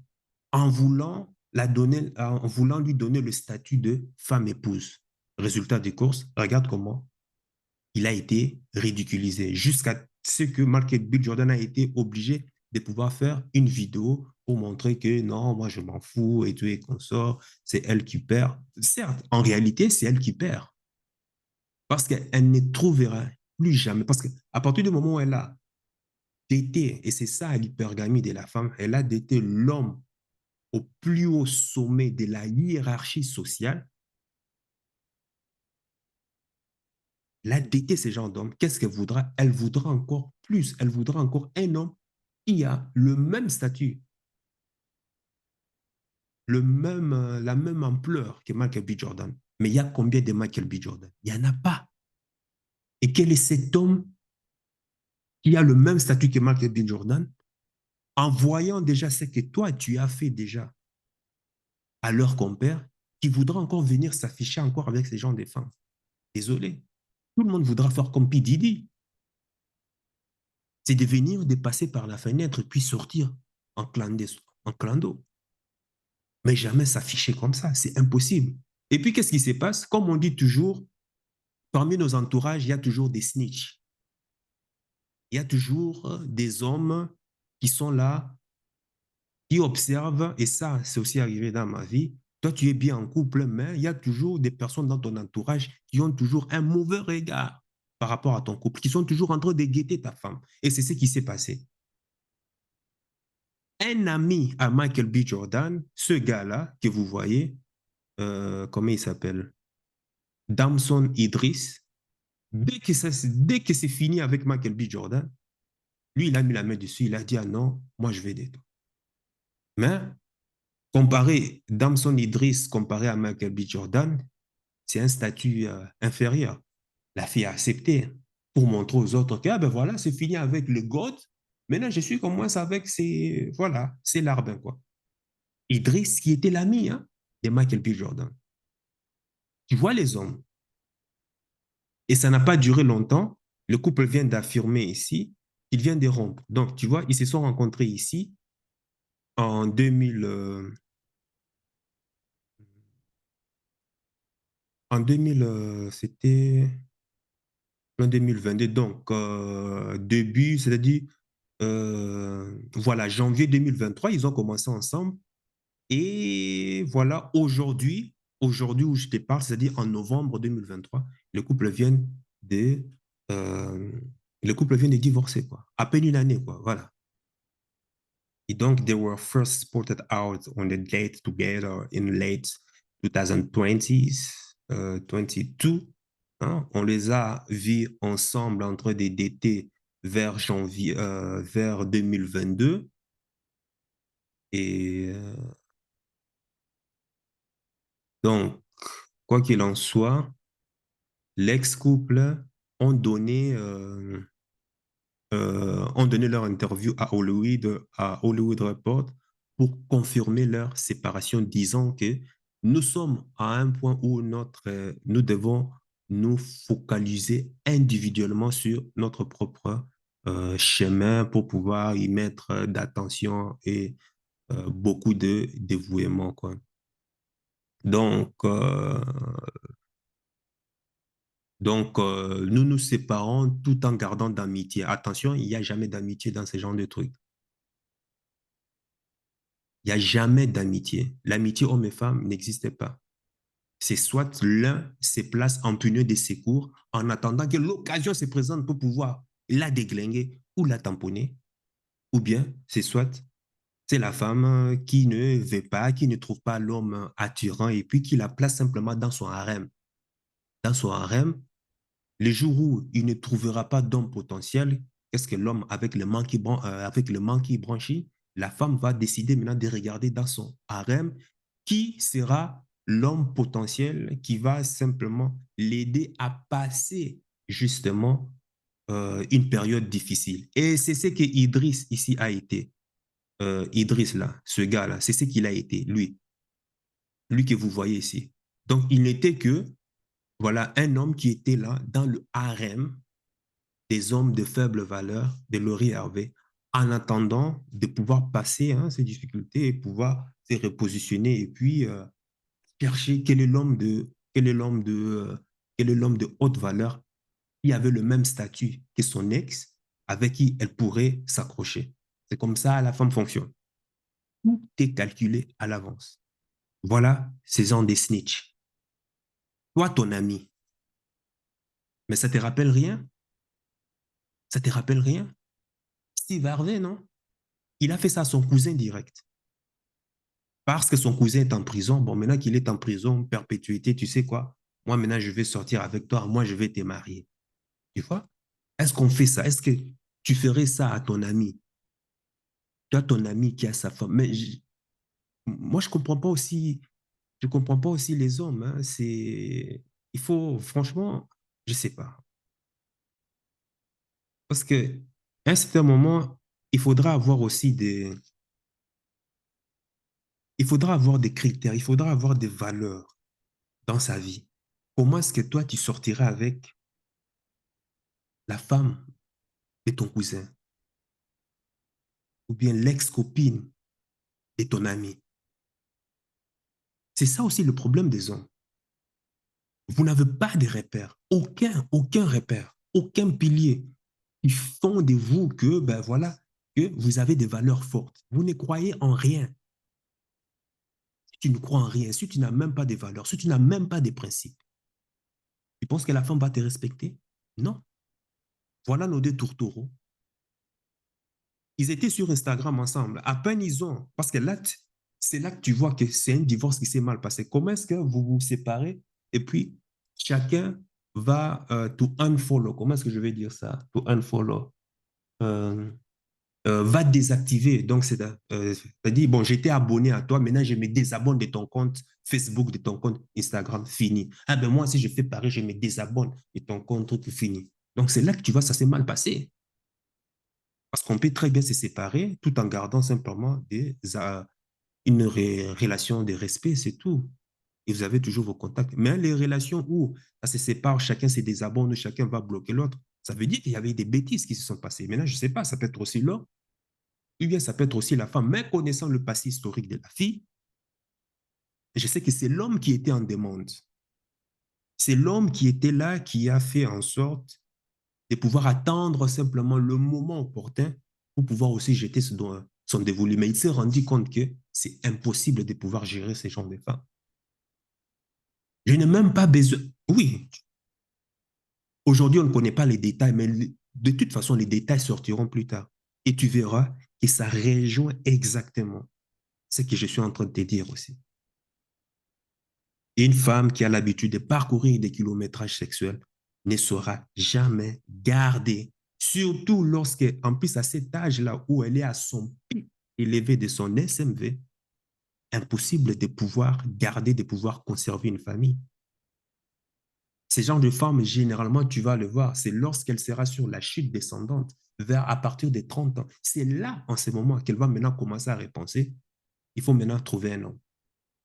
en voulant, en voulant lui donner le statut de femme épouse. Résultat des courses, regarde comment il a été ridiculisé jusqu'à ce que Michael B. Jordan a été obligé de pouvoir faire une vidéo pour montrer que non, moi je m'en fous et tout et qu'on sort, c'est elle qui perd. Certes, en réalité, c'est elle qui perd parce qu'elle ne trouvera plus jamais. Parce qu'à partir du moment où elle a été, et c'est ça l'hypergamie de la femme, elle a été l'homme au plus haut sommet de la hiérarchie sociale, la DT, ce genre d'homme, qu'est-ce qu'elle voudra? Elle voudra encore plus. Elle voudra encore un homme qui a le même statut, la même ampleur que Michael B. Jordan. Mais il y a combien de Michael B. Jordan? Il n'y en a pas. Et quel est cet homme qui a le même statut que Michael B. Jordan en voyant déjà ce que toi, tu as fait déjà à leur compère, qui voudra encore venir s'afficher encore avec ces gens de femmes? Désolé. Tout le monde voudra faire comme P. Diddy. C'est de venir, de passer par la fenêtre, puis sortir en clando. Mais jamais s'afficher comme ça, c'est impossible. Et puis, qu'est-ce qui se passe? Comme on dit toujours, parmi nos entourages, il y a toujours des snitchs. Il y a toujours des hommes qui sont là, qui observent, et ça, c'est aussi arrivé dans ma vie. Toi, tu es bien en couple, mais il y a toujours des personnes dans ton entourage qui ont toujours un mauvais regard par rapport à ton couple, qui sont toujours en train de guetter ta femme. Et c'est ce qui s'est passé. Un ami à Michael B. Jordan, ce gars-là que vous voyez, comment il s'appelle? Damson Idris. Dès que c'est fini avec Michael B. Jordan, lui, il a mis la main dessus, il a dit, ah non, moi, je vais d'être. Mais comparé, Damson Idris comparé à Michael B. Jordan, c'est un statut inférieur. La fille a accepté pour montrer aux autres que, ah ben voilà, c'est fini avec le God. Maintenant, je suis comme moi avec ces, voilà, c'est l'arbin, quoi. Idriss, qui était l'ami hein, de Michael B. Jordan. Tu vois les hommes. Et ça n'a pas duré longtemps. Le couple vient d'affirmer ici qu'il vient de rompre. Donc, tu vois, ils se sont rencontrés ici en 2000, en 2000 c'était en 2022. Donc, début, c'est-à-dire, voilà, janvier 2023, ils ont commencé ensemble. Et voilà, aujourd'hui où je te parle, c'est-à-dire en novembre 2023, le couple vient de, euh, le couple vient de divorcer, quoi. À peine une année, quoi. Voilà. Et donc, they were first spotted out on a date together in late 2020s, 22. Hein. On les a vus ensemble en train de dater vers janvier, vers 2022. Et donc, quoi qu'il en soit, l'ex-couple ont donné, ont donné leur interview à Hollywood Report pour confirmer leur séparation, disant que nous sommes à un point où nous devons nous focaliser individuellement sur notre propre chemin pour pouvoir y mettre d'attention et beaucoup de dévouement, quoi. Donc, nous nous séparons tout en gardant d'amitié. Attention, il n'y a jamais d'amitié dans ce genre de trucs. Il n'y a jamais d'amitié. L'amitié homme et femme n'existe pas. C'est soit l'un se place en punier de secours en attendant que l'occasion se présente pour pouvoir la déglinguer ou la tamponner, ou bien c'est soit c'est la femme qui ne veut pas, qui ne trouve pas l'homme attirant et puis qui la place simplement dans son harem. Dans son harem, les jours où il ne trouvera pas d'homme potentiel, qu'est-ce que l'homme, avec le manque branché, la femme va décider maintenant de regarder dans son harem qui sera l'homme potentiel qui va simplement l'aider à passer justement une période difficile. Et c'est ce que Idriss ici a été. Idriss là, ce gars-là, c'est ce qu'il a été, lui que vous voyez ici. Donc, il n'était que, voilà, un homme qui était là dans le harem des hommes de faible valeur de Laurie Hervé, en attendant de pouvoir passer ces difficultés et pouvoir se repositionner et puis chercher quel est l'homme de haute valeur qui avait le même statut que son ex, avec qui elle pourrait s'accrocher. C'est comme ça la femme fonctionne. Tout est calculé à l'avance. Voilà ces gens des snitch. Toi, ton ami, mais ça te rappelle rien? Ça te rappelle rien? Steve Harvey, non? Il a fait ça à son cousin direct. Parce que son cousin est en prison. Bon, maintenant qu'il est en prison, perpétuité, tu sais quoi? Moi, maintenant, je vais sortir avec toi. Moi, je vais te marier. Tu vois? Est-ce qu'on fait ça? Est-ce que tu ferais ça à ton ami? Tu as ton ami qui a sa femme. Mais moi, je comprends pas aussi les hommes. Il faut, franchement, je sais pas. Parce que, à un certain moment, il faudra avoir aussi il faudra avoir des critères, il faudra avoir des valeurs dans sa vie. Comment est-ce que toi, tu sortiras avec la femme de ton cousin ou bien l'ex-copine de ton ami? C'est ça aussi le problème des hommes. Vous n'avez pas de repères, aucun repère, aucun pilier qui font de vous que, ben voilà, que vous avez des valeurs fortes. Vous ne croyez en rien. Si tu ne crois en rien, si tu n'as même pas de valeurs, si tu n'as même pas de principes, tu penses que la femme va te respecter? Non. Voilà nos deux tourtereaux. Ils étaient sur Instagram ensemble. À peine ils ont, parce que là, c'est là que tu vois que c'est un divorce qui s'est mal passé. Comment est-ce que vous vous séparez et puis chacun va to unfollow? Comment est-ce que je vais dire ça? To unfollow. Euh, va désactiver. Donc, c'est-à-dire, bon, j'étais abonné à toi, maintenant je me désabonne de ton compte Facebook, de ton compte Instagram, fini. Ah ben moi, si je fais pareil, je me désabonne de ton compte, truc, fini. Donc, c'est là que tu vois, ça s'est mal passé. Parce qu'on peut très bien se séparer tout en gardant simplement une relation de respect, c'est tout. Et vous avez toujours vos contacts. Mais les relations où ça se sépare, chacun se désabonne, chacun va bloquer l'autre, ça veut dire qu'il y avait des bêtises qui se sont passées. Maintenant, je ne sais pas, ça peut être aussi l'homme, ou bien ça peut être aussi la femme. Mais connaissant le passé historique de la fille, je sais que c'est l'homme qui était en demande. C'est l'homme qui était là, qui a fait en sorte de pouvoir attendre simplement le moment opportun pour pouvoir aussi jeter son dévolu. Mais il s'est rendu compte que c'est impossible de pouvoir gérer ces genres de femmes. Je n'ai même pas besoin. Oui, aujourd'hui, on ne connaît pas les détails, mais de toute façon, les détails sortiront plus tard. Et tu verras que ça rejoint exactement ce que je suis en train de te dire aussi. Une femme qui a l'habitude de parcourir des kilométrages sexuels ne sera jamais gardée. Surtout lorsque, en plus, à cet âge-là où elle est à son pic élevé de son SMV, impossible de pouvoir garder, de pouvoir conserver une famille. Ces genres de femmes, généralement, tu vas le voir, c'est lorsqu'elle sera sur la chute descendante, vers à partir des 30 ans. C'est là, en ce moment, qu'elle va maintenant commencer à repenser. Il faut maintenant trouver un homme.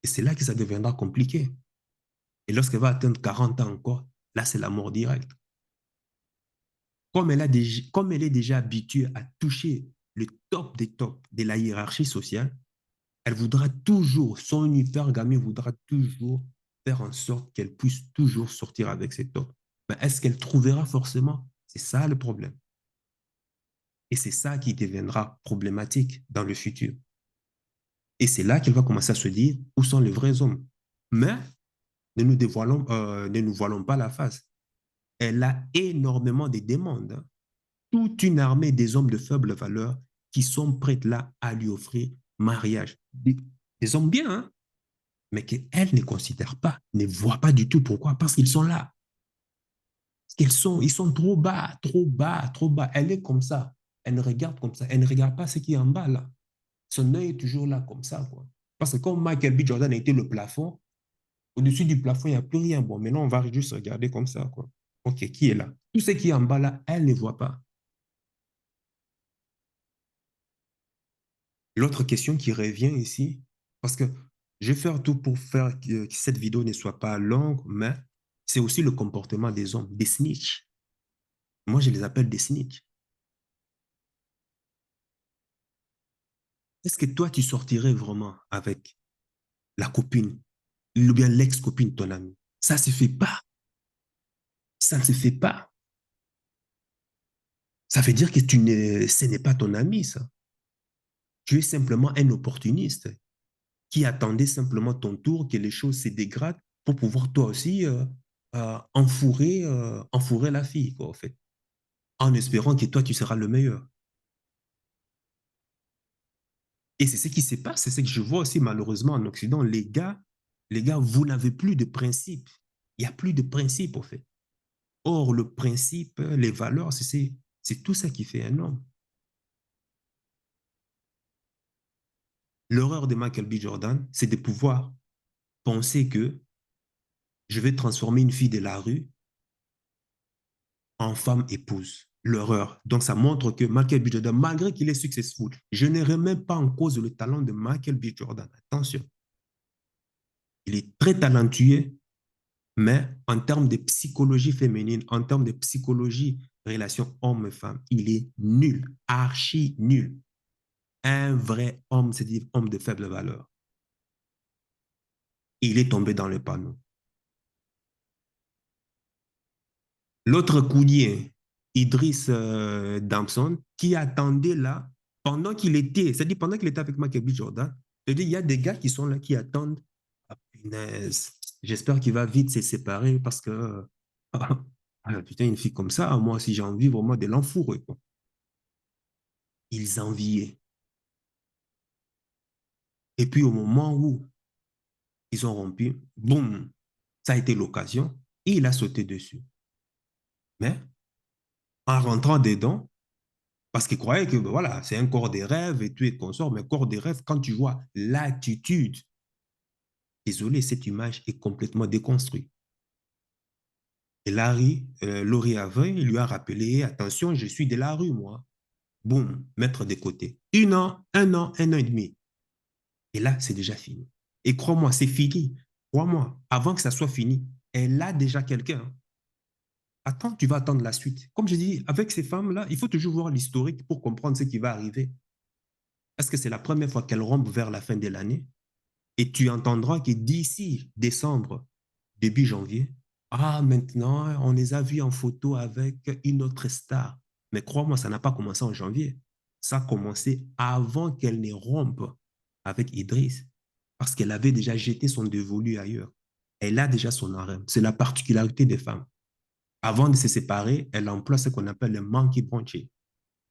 Et c'est là que ça deviendra compliqué. Et lorsqu'elle va atteindre 40 ans encore, là, c'est la mort directe. Comme elle est déjà habituée à toucher le top des tops de la hiérarchie sociale, elle voudra toujours, son hypergamie voudra toujours faire en sorte qu'elle puisse toujours sortir avec ses tops. Mais est-ce qu'elle trouvera forcément? C'est ça le problème. Et c'est ça qui deviendra problématique dans le futur. Et c'est là qu'elle va commencer à se dire où sont les vrais hommes. Mais ne nous voilons pas la face. Elle a énormément de demandes, hein. Toute une armée des hommes de faible valeur qui sont prêts là à lui offrir mariage. Des hommes bien, hein, mais qu'elle ne considère pas, ne voit pas du tout pourquoi. Parce qu'ils sont là. Ils sont trop bas, trop bas, trop bas. Elle est comme ça. Elle ne regarde comme ça. Elle ne regarde pas ce qui est en bas là. Son œil est toujours là comme ça, quoi. Parce que comme Michael B. Jordan a été le plafond, Au-dessus du plafond, il n'y a plus rien. Bon, maintenant, on va juste regarder comme ça, quoi. OK, qui est là? Tout ce qui est en bas là, elle ne voit pas. L'autre question qui revient ici, parce que je vais faire tout pour faire que cette vidéo ne soit pas longue, mais c'est aussi le comportement des hommes, des snitch. Moi, je les appelle des snitch. Est-ce que toi, tu sortirais vraiment avec la copine ou bien l'ex-copine de ton ami? Ça ne se fait pas. Ça ne se fait pas. Ça veut dire que ce n'est pas ton ami, ça. Tu es simplement un opportuniste qui attendait simplement ton tour, que les choses se dégradent pour pouvoir toi aussi enfourrer la fille, quoi, en fait, en espérant que toi, tu seras le meilleur. Et c'est ce qui se passe, c'est ce que je vois aussi malheureusement en Occident. Les gars, vous n'avez plus de principe. Il n'y a plus de principe, en fait. Or, le principe, les valeurs, c'est tout ça qui fait un homme. L'horreur de Michael B. Jordan, c'est de pouvoir penser que je vais transformer une fille de la rue en femme épouse. L'horreur. Donc, ça montre que Michael B. Jordan, malgré qu'il est successful, je ne remets pas en cause le talent de Michael B. Jordan. Attention, il est très talentueux, mais en termes de psychologie féminine, en termes de psychologie relation homme-femme, il est nul, archi nul. Un vrai homme, c'est-à-dire homme de faible valeur. Il est tombé dans le panneau. L'autre coulier, Idriss Damson, qui attendait là, c'est-à-dire pendant qu'il était avec Michael B. Jordan, c'est-à-dire il y a des gars qui sont là, qui attendent. Ah, punaise, j'espère qu'il va vite se séparer parce que, putain, une fille comme ça, moi, si j'ai envie vraiment de l'enfourrer, quoi. Ils enviaient. Et puis au moment où ils ont rompu, boum, ça a été l'occasion et il a sauté dessus. Mais en rentrant dedans, parce qu'il croyait que ben voilà, c'est un corps des rêves et tout et consort, mais corps des rêves, quand tu vois l'attitude, désolé, cette image est complètement déconstruite. Et Laurie Aveuil lui a rappelé, attention, je suis de la rue, moi. Boum, mettre de côté. Un an et demi. Et là, c'est déjà fini. Et crois-moi, c'est fini. Crois-moi, avant que ça soit fini, elle a déjà quelqu'un. Attends, tu vas attendre la suite. Comme je dis, avec ces femmes-là, il faut toujours voir l'historique pour comprendre ce qui va arriver. Est-ce que c'est la première fois qu'elles rompent vers la fin de l'année? Et tu entendras que d'ici décembre, début janvier, ah, maintenant, on les a vus en photo avec une autre star. Mais crois-moi, ça n'a pas commencé en janvier. Ça a commencé avant qu'elle ne rompe avec Idriss, parce qu'elle avait déjà jeté son dévolu ailleurs. Elle a déjà son harem. C'est la particularité des femmes. Avant de se séparer, elle emploie ce qu'on appelle le monkey punching.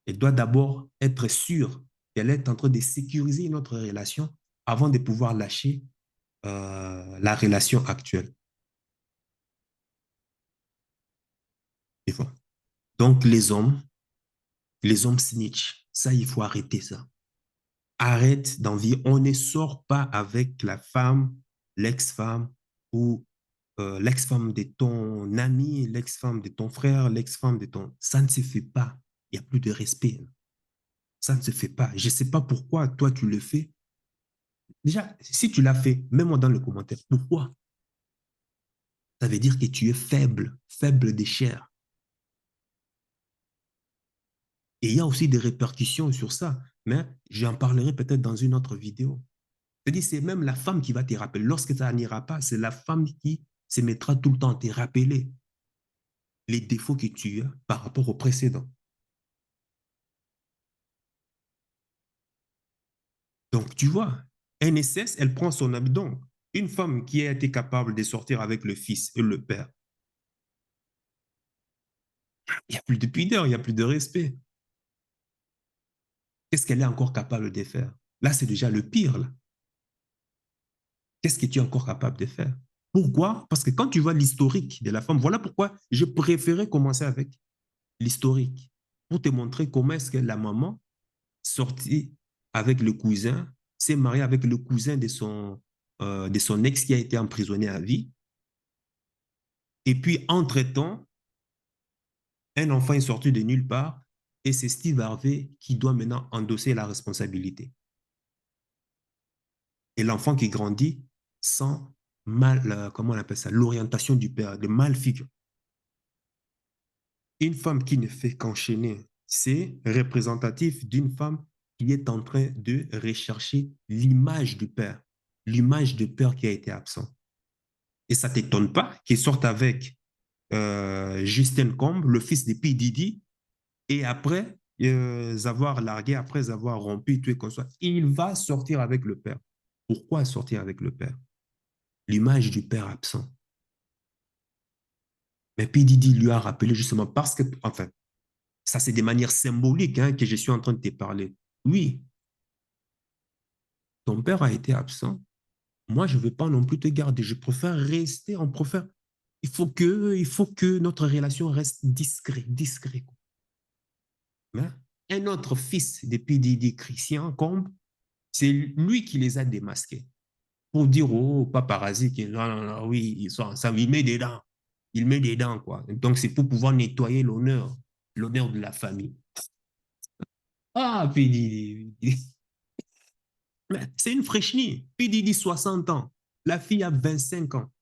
Elle doit d'abord être sûre qu'elle est en train de sécuriser notre relation avant de pouvoir lâcher la relation actuelle. Des fois. Donc, les hommes snitch, ça, il faut arrêter ça. Arrête d'envier. On ne sort pas avec la femme, l'ex-femme ou l'ex-femme de ton ami, l'ex-femme de ton frère, l'ex-femme de ton... Ça ne se fait pas. Il n'y a plus de respect. Ça ne se fait pas. Je ne sais pas pourquoi toi tu le fais. Déjà, si tu l'as fait, mets-moi dans le commentaire. Pourquoi? Ça veut dire que tu es faible, faible de chair. Et il y a aussi des répercussions sur ça, mais j'en parlerai peut-être dans une autre vidéo. C'est-à-dire, c'est même la femme qui va te rappeler. Lorsque ça n'ira pas, c'est la femme qui se mettra tout le temps à te rappeler les défauts que tu as par rapport au précédent. Donc, tu vois, NSS, elle prend son habit. Donc, une femme qui a été capable de sortir avec le fils et le père, il n'y a plus de pudeur, il n'y a plus de respect. Qu'est-ce qu'elle est encore capable de faire? Là, c'est déjà le pire. Là. Qu'est-ce que tu es encore capable de faire? Pourquoi? Parce que quand tu vois l'historique de la femme, voilà pourquoi je préférais commencer avec l'historique, pour te montrer comment est-ce que la maman sortit avec le cousin, s'est mariée avec le cousin de son ex qui a été emprisonné à vie. Et puis, entre-temps, un enfant est sorti de nulle part et c'est Steve Harvey qui doit maintenant endosser la responsabilité. Et l'enfant qui grandit sans comment on appelle ça, l'orientation du père, de mal figure. Une femme qui ne fait qu'enchaîner, c'est représentatif d'une femme qui est en train de rechercher l'image du père, l'image du père qui a été absent. Et ça ne t'étonne pas qu'il sorte avec Justin Combe, le fils de P. Diddy, et après avoir largué, après avoir rompu, tout et comme ça, il va sortir avec le père. Pourquoi sortir avec le père? L'image du père absent. Mais P. Diddy lui a rappelé justement parce que, enfin, ça c'est de manière symbolique hein, que je suis en train de te parler. Oui, ton père a été absent. Moi, je ne veux pas non plus te garder. Je préfère rester, on préfère. Il faut que notre relation reste discret. Mais un autre fils de P. Diddy, Christian Combe, c'est lui qui les a démasqués pour dire, oh, paparazzi, non, non, non, oui, ils sont ensemble, il met des dents. Il met des dents, quoi. Donc, c'est pour pouvoir nettoyer l'honneur de la famille. Ah, P. Diddy. C'est une fraîchenie. P. Diddy, 60 ans. La fille a 25 ans.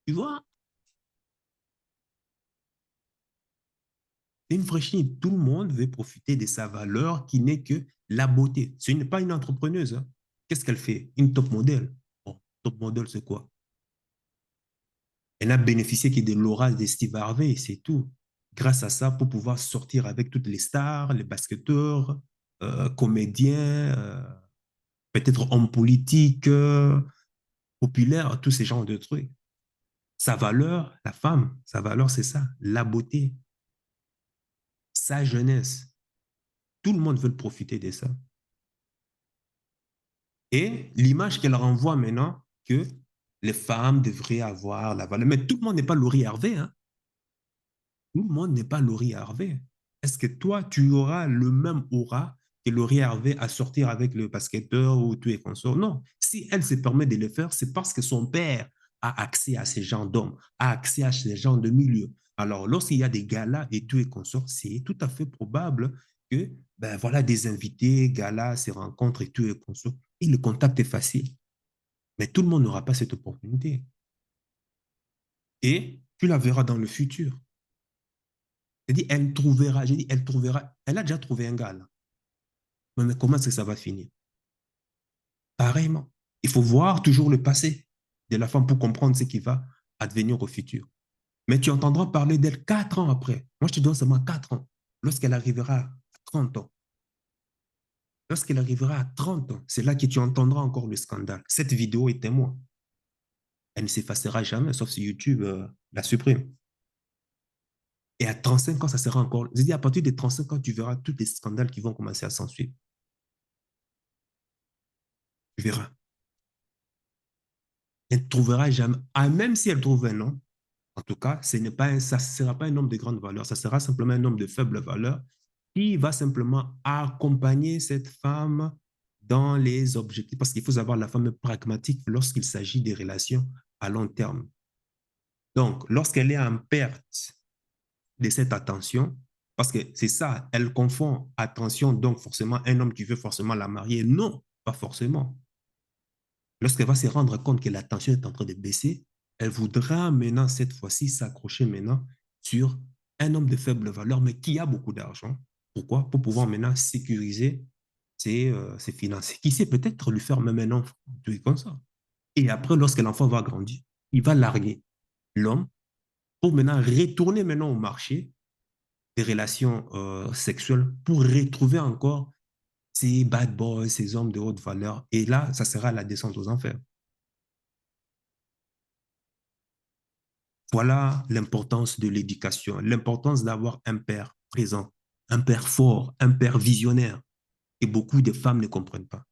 Tu vois, c'est une fraîchenie. Tout le monde veut profiter de sa valeur qui n'est que la beauté. Ce n'est pas une entrepreneuse. Hein. Qu'est-ce qu'elle fait? Une top modèle. Bon, top modèle, c'est quoi? Elle a bénéficié de l'aura de Steve Harvey, c'est tout. Grâce à ça, pour pouvoir sortir avec toutes les stars, les basketteurs, comédiens, peut-être hommes politiques, populaires, tous ces genres de trucs. Sa valeur, la femme, sa valeur, c'est ça, la beauté, sa jeunesse. Tout le monde veut profiter de ça. Et l'image qu'elle renvoie maintenant, que les femmes devraient avoir la valeur. Mais tout le monde n'est pas Laurie Harvey. Hein? Tout le monde n'est pas Laurie Harvey. Est-ce que toi, tu auras le même aura que Laurie Harvey à sortir avec le basketteur ou tout et consort? Non. Si elle se permet de le faire, c'est parce que son père a accès à ces genres d'hommes, a accès à ces genres de milieux. Alors, lorsqu'il y a des galas et tout et consort, c'est tout à fait probable que, ben voilà, des invités, galas, se rencontrent et tout et consort. Et le contact est facile. Mais tout le monde n'aura pas cette opportunité. Et tu la verras dans le futur. J'ai dit, elle trouvera, j'ai dit, elle trouvera, elle a déjà trouvé un gars là. Mais comment est-ce que ça va finir? Pareillement. Il faut voir toujours le passé de la femme pour comprendre ce qui va advenir au futur. Mais tu entendras parler d'elle 4 ans après. Moi, je te donne seulement 4 ans. Lorsqu'elle arrivera à 30 ans. Lorsqu'elle arrivera à 30 ans, c'est là que tu entendras encore le scandale. Cette vidéo est témoin. Elle ne s'effacera jamais, sauf si YouTube la supprime. Et à 35 ans, ça sera encore. Je dis, à partir de 35 ans, tu verras tous les scandales qui vont commencer à s'ensuivre. Tu verras. Elle ne trouvera jamais, ah, même si elle trouve un homme, en tout cas, ça ne sera pas un homme de grande valeur, ça sera simplement un homme de faible valeur qui va simplement accompagner cette femme dans les objectifs. Parce qu'il faut savoir, la femme est pragmatique lorsqu'il s'agit des relations à long terme. Donc, lorsqu'elle est en perte de cette attention, parce que c'est ça, elle confond attention, donc forcément un homme qui veut forcément la marier. Non, pas forcément. Lorsqu'elle va se rendre compte que la tension est en train de baisser, elle voudra maintenant, cette fois-ci, s'accrocher maintenant sur un homme de faible valeur, mais qui a beaucoup d'argent. Pourquoi? Pour pouvoir maintenant sécuriser ses finances. Qui sait peut-être lui faire même un enfant, tout comme ça. Et après, lorsque l'enfant va grandir, il va larguer l'homme pour maintenant retourner maintenant au marché des relations sexuelles pour retrouver encore ces bad boys, ces hommes de haute valeur. Et là, ça sera la descente aux enfers. Voilà l'importance de l'éducation, l'importance d'avoir un père présent, un père fort, un père visionnaire. Et beaucoup de femmes ne comprennent pas.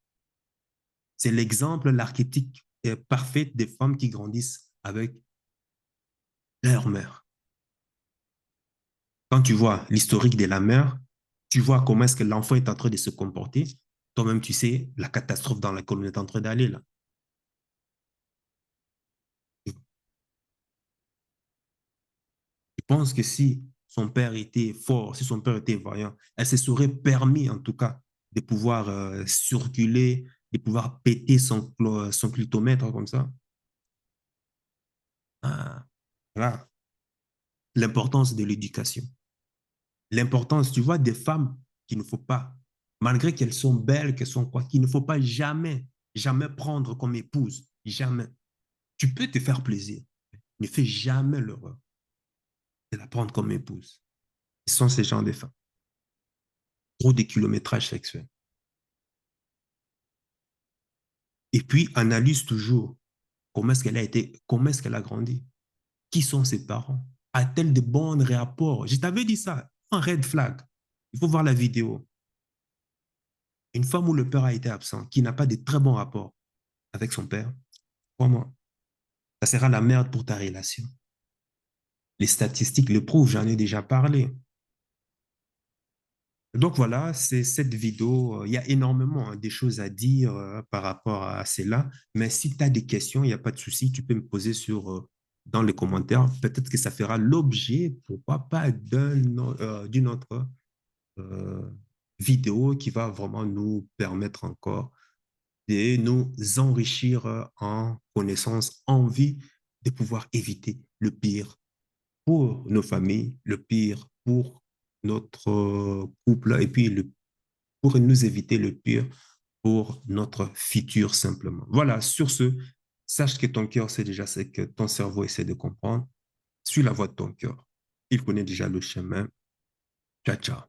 C'est l'exemple, l'archétype parfait des femmes qui grandissent avec leur mère. Quand tu vois l'historique de la mère, tu vois comment est-ce que l'enfant est en train de se comporter. Toi-même, tu sais la catastrophe dans laquelle on est en train d'aller là. pense que si son père était fort, si son père était vaillant, elle se serait permis, en tout cas, de pouvoir circuler, de pouvoir péter son clitomètre comme ça. Ah, voilà. L'importance de l'éducation. L'importance, tu vois, des femmes qu'il ne faut pas, malgré qu'elles sont belles, qu'elles sont quoi, qu'il ne faut pas jamais, jamais prendre comme épouse. Jamais. Tu peux te faire plaisir. Ne fais jamais l'erreur de la prendre comme épouse. Ce sont ces gens de femmes. Trop de kilométrage sexuel. Et puis, analyse toujours comment est-ce qu'elle a été, comment est-ce qu'elle a grandi. Qui sont ses parents? A-t-elle de bons rapports? Je t'avais dit ça, un red flag. Il faut voir la vidéo. Une femme où le père a été absent, qui n'a pas de très bons rapports avec son père, crois-moi, ça sera la merde pour ta relation. Les statistiques le prouvent, j'en ai déjà parlé. Donc voilà, c'est cette vidéo. Il y a énormément des choses à dire par rapport à cela. Mais si tu as des questions, il n'y a pas de souci, tu peux me poser dans les commentaires. Peut-être que ça fera l'objet, pourquoi pas, d'une autre euh, vidéo qui va vraiment nous permettre encore de nous enrichir en connaissances, en vie, de pouvoir éviter le pire pour nos familles, le pire pour notre couple et puis pour nous éviter le pire pour notre futur simplement. Voilà, sur ce, sache que ton cœur sait déjà ce que ton cerveau essaie de comprendre. Suis la voie de ton cœur. Il connaît déjà le chemin. Ciao, ciao.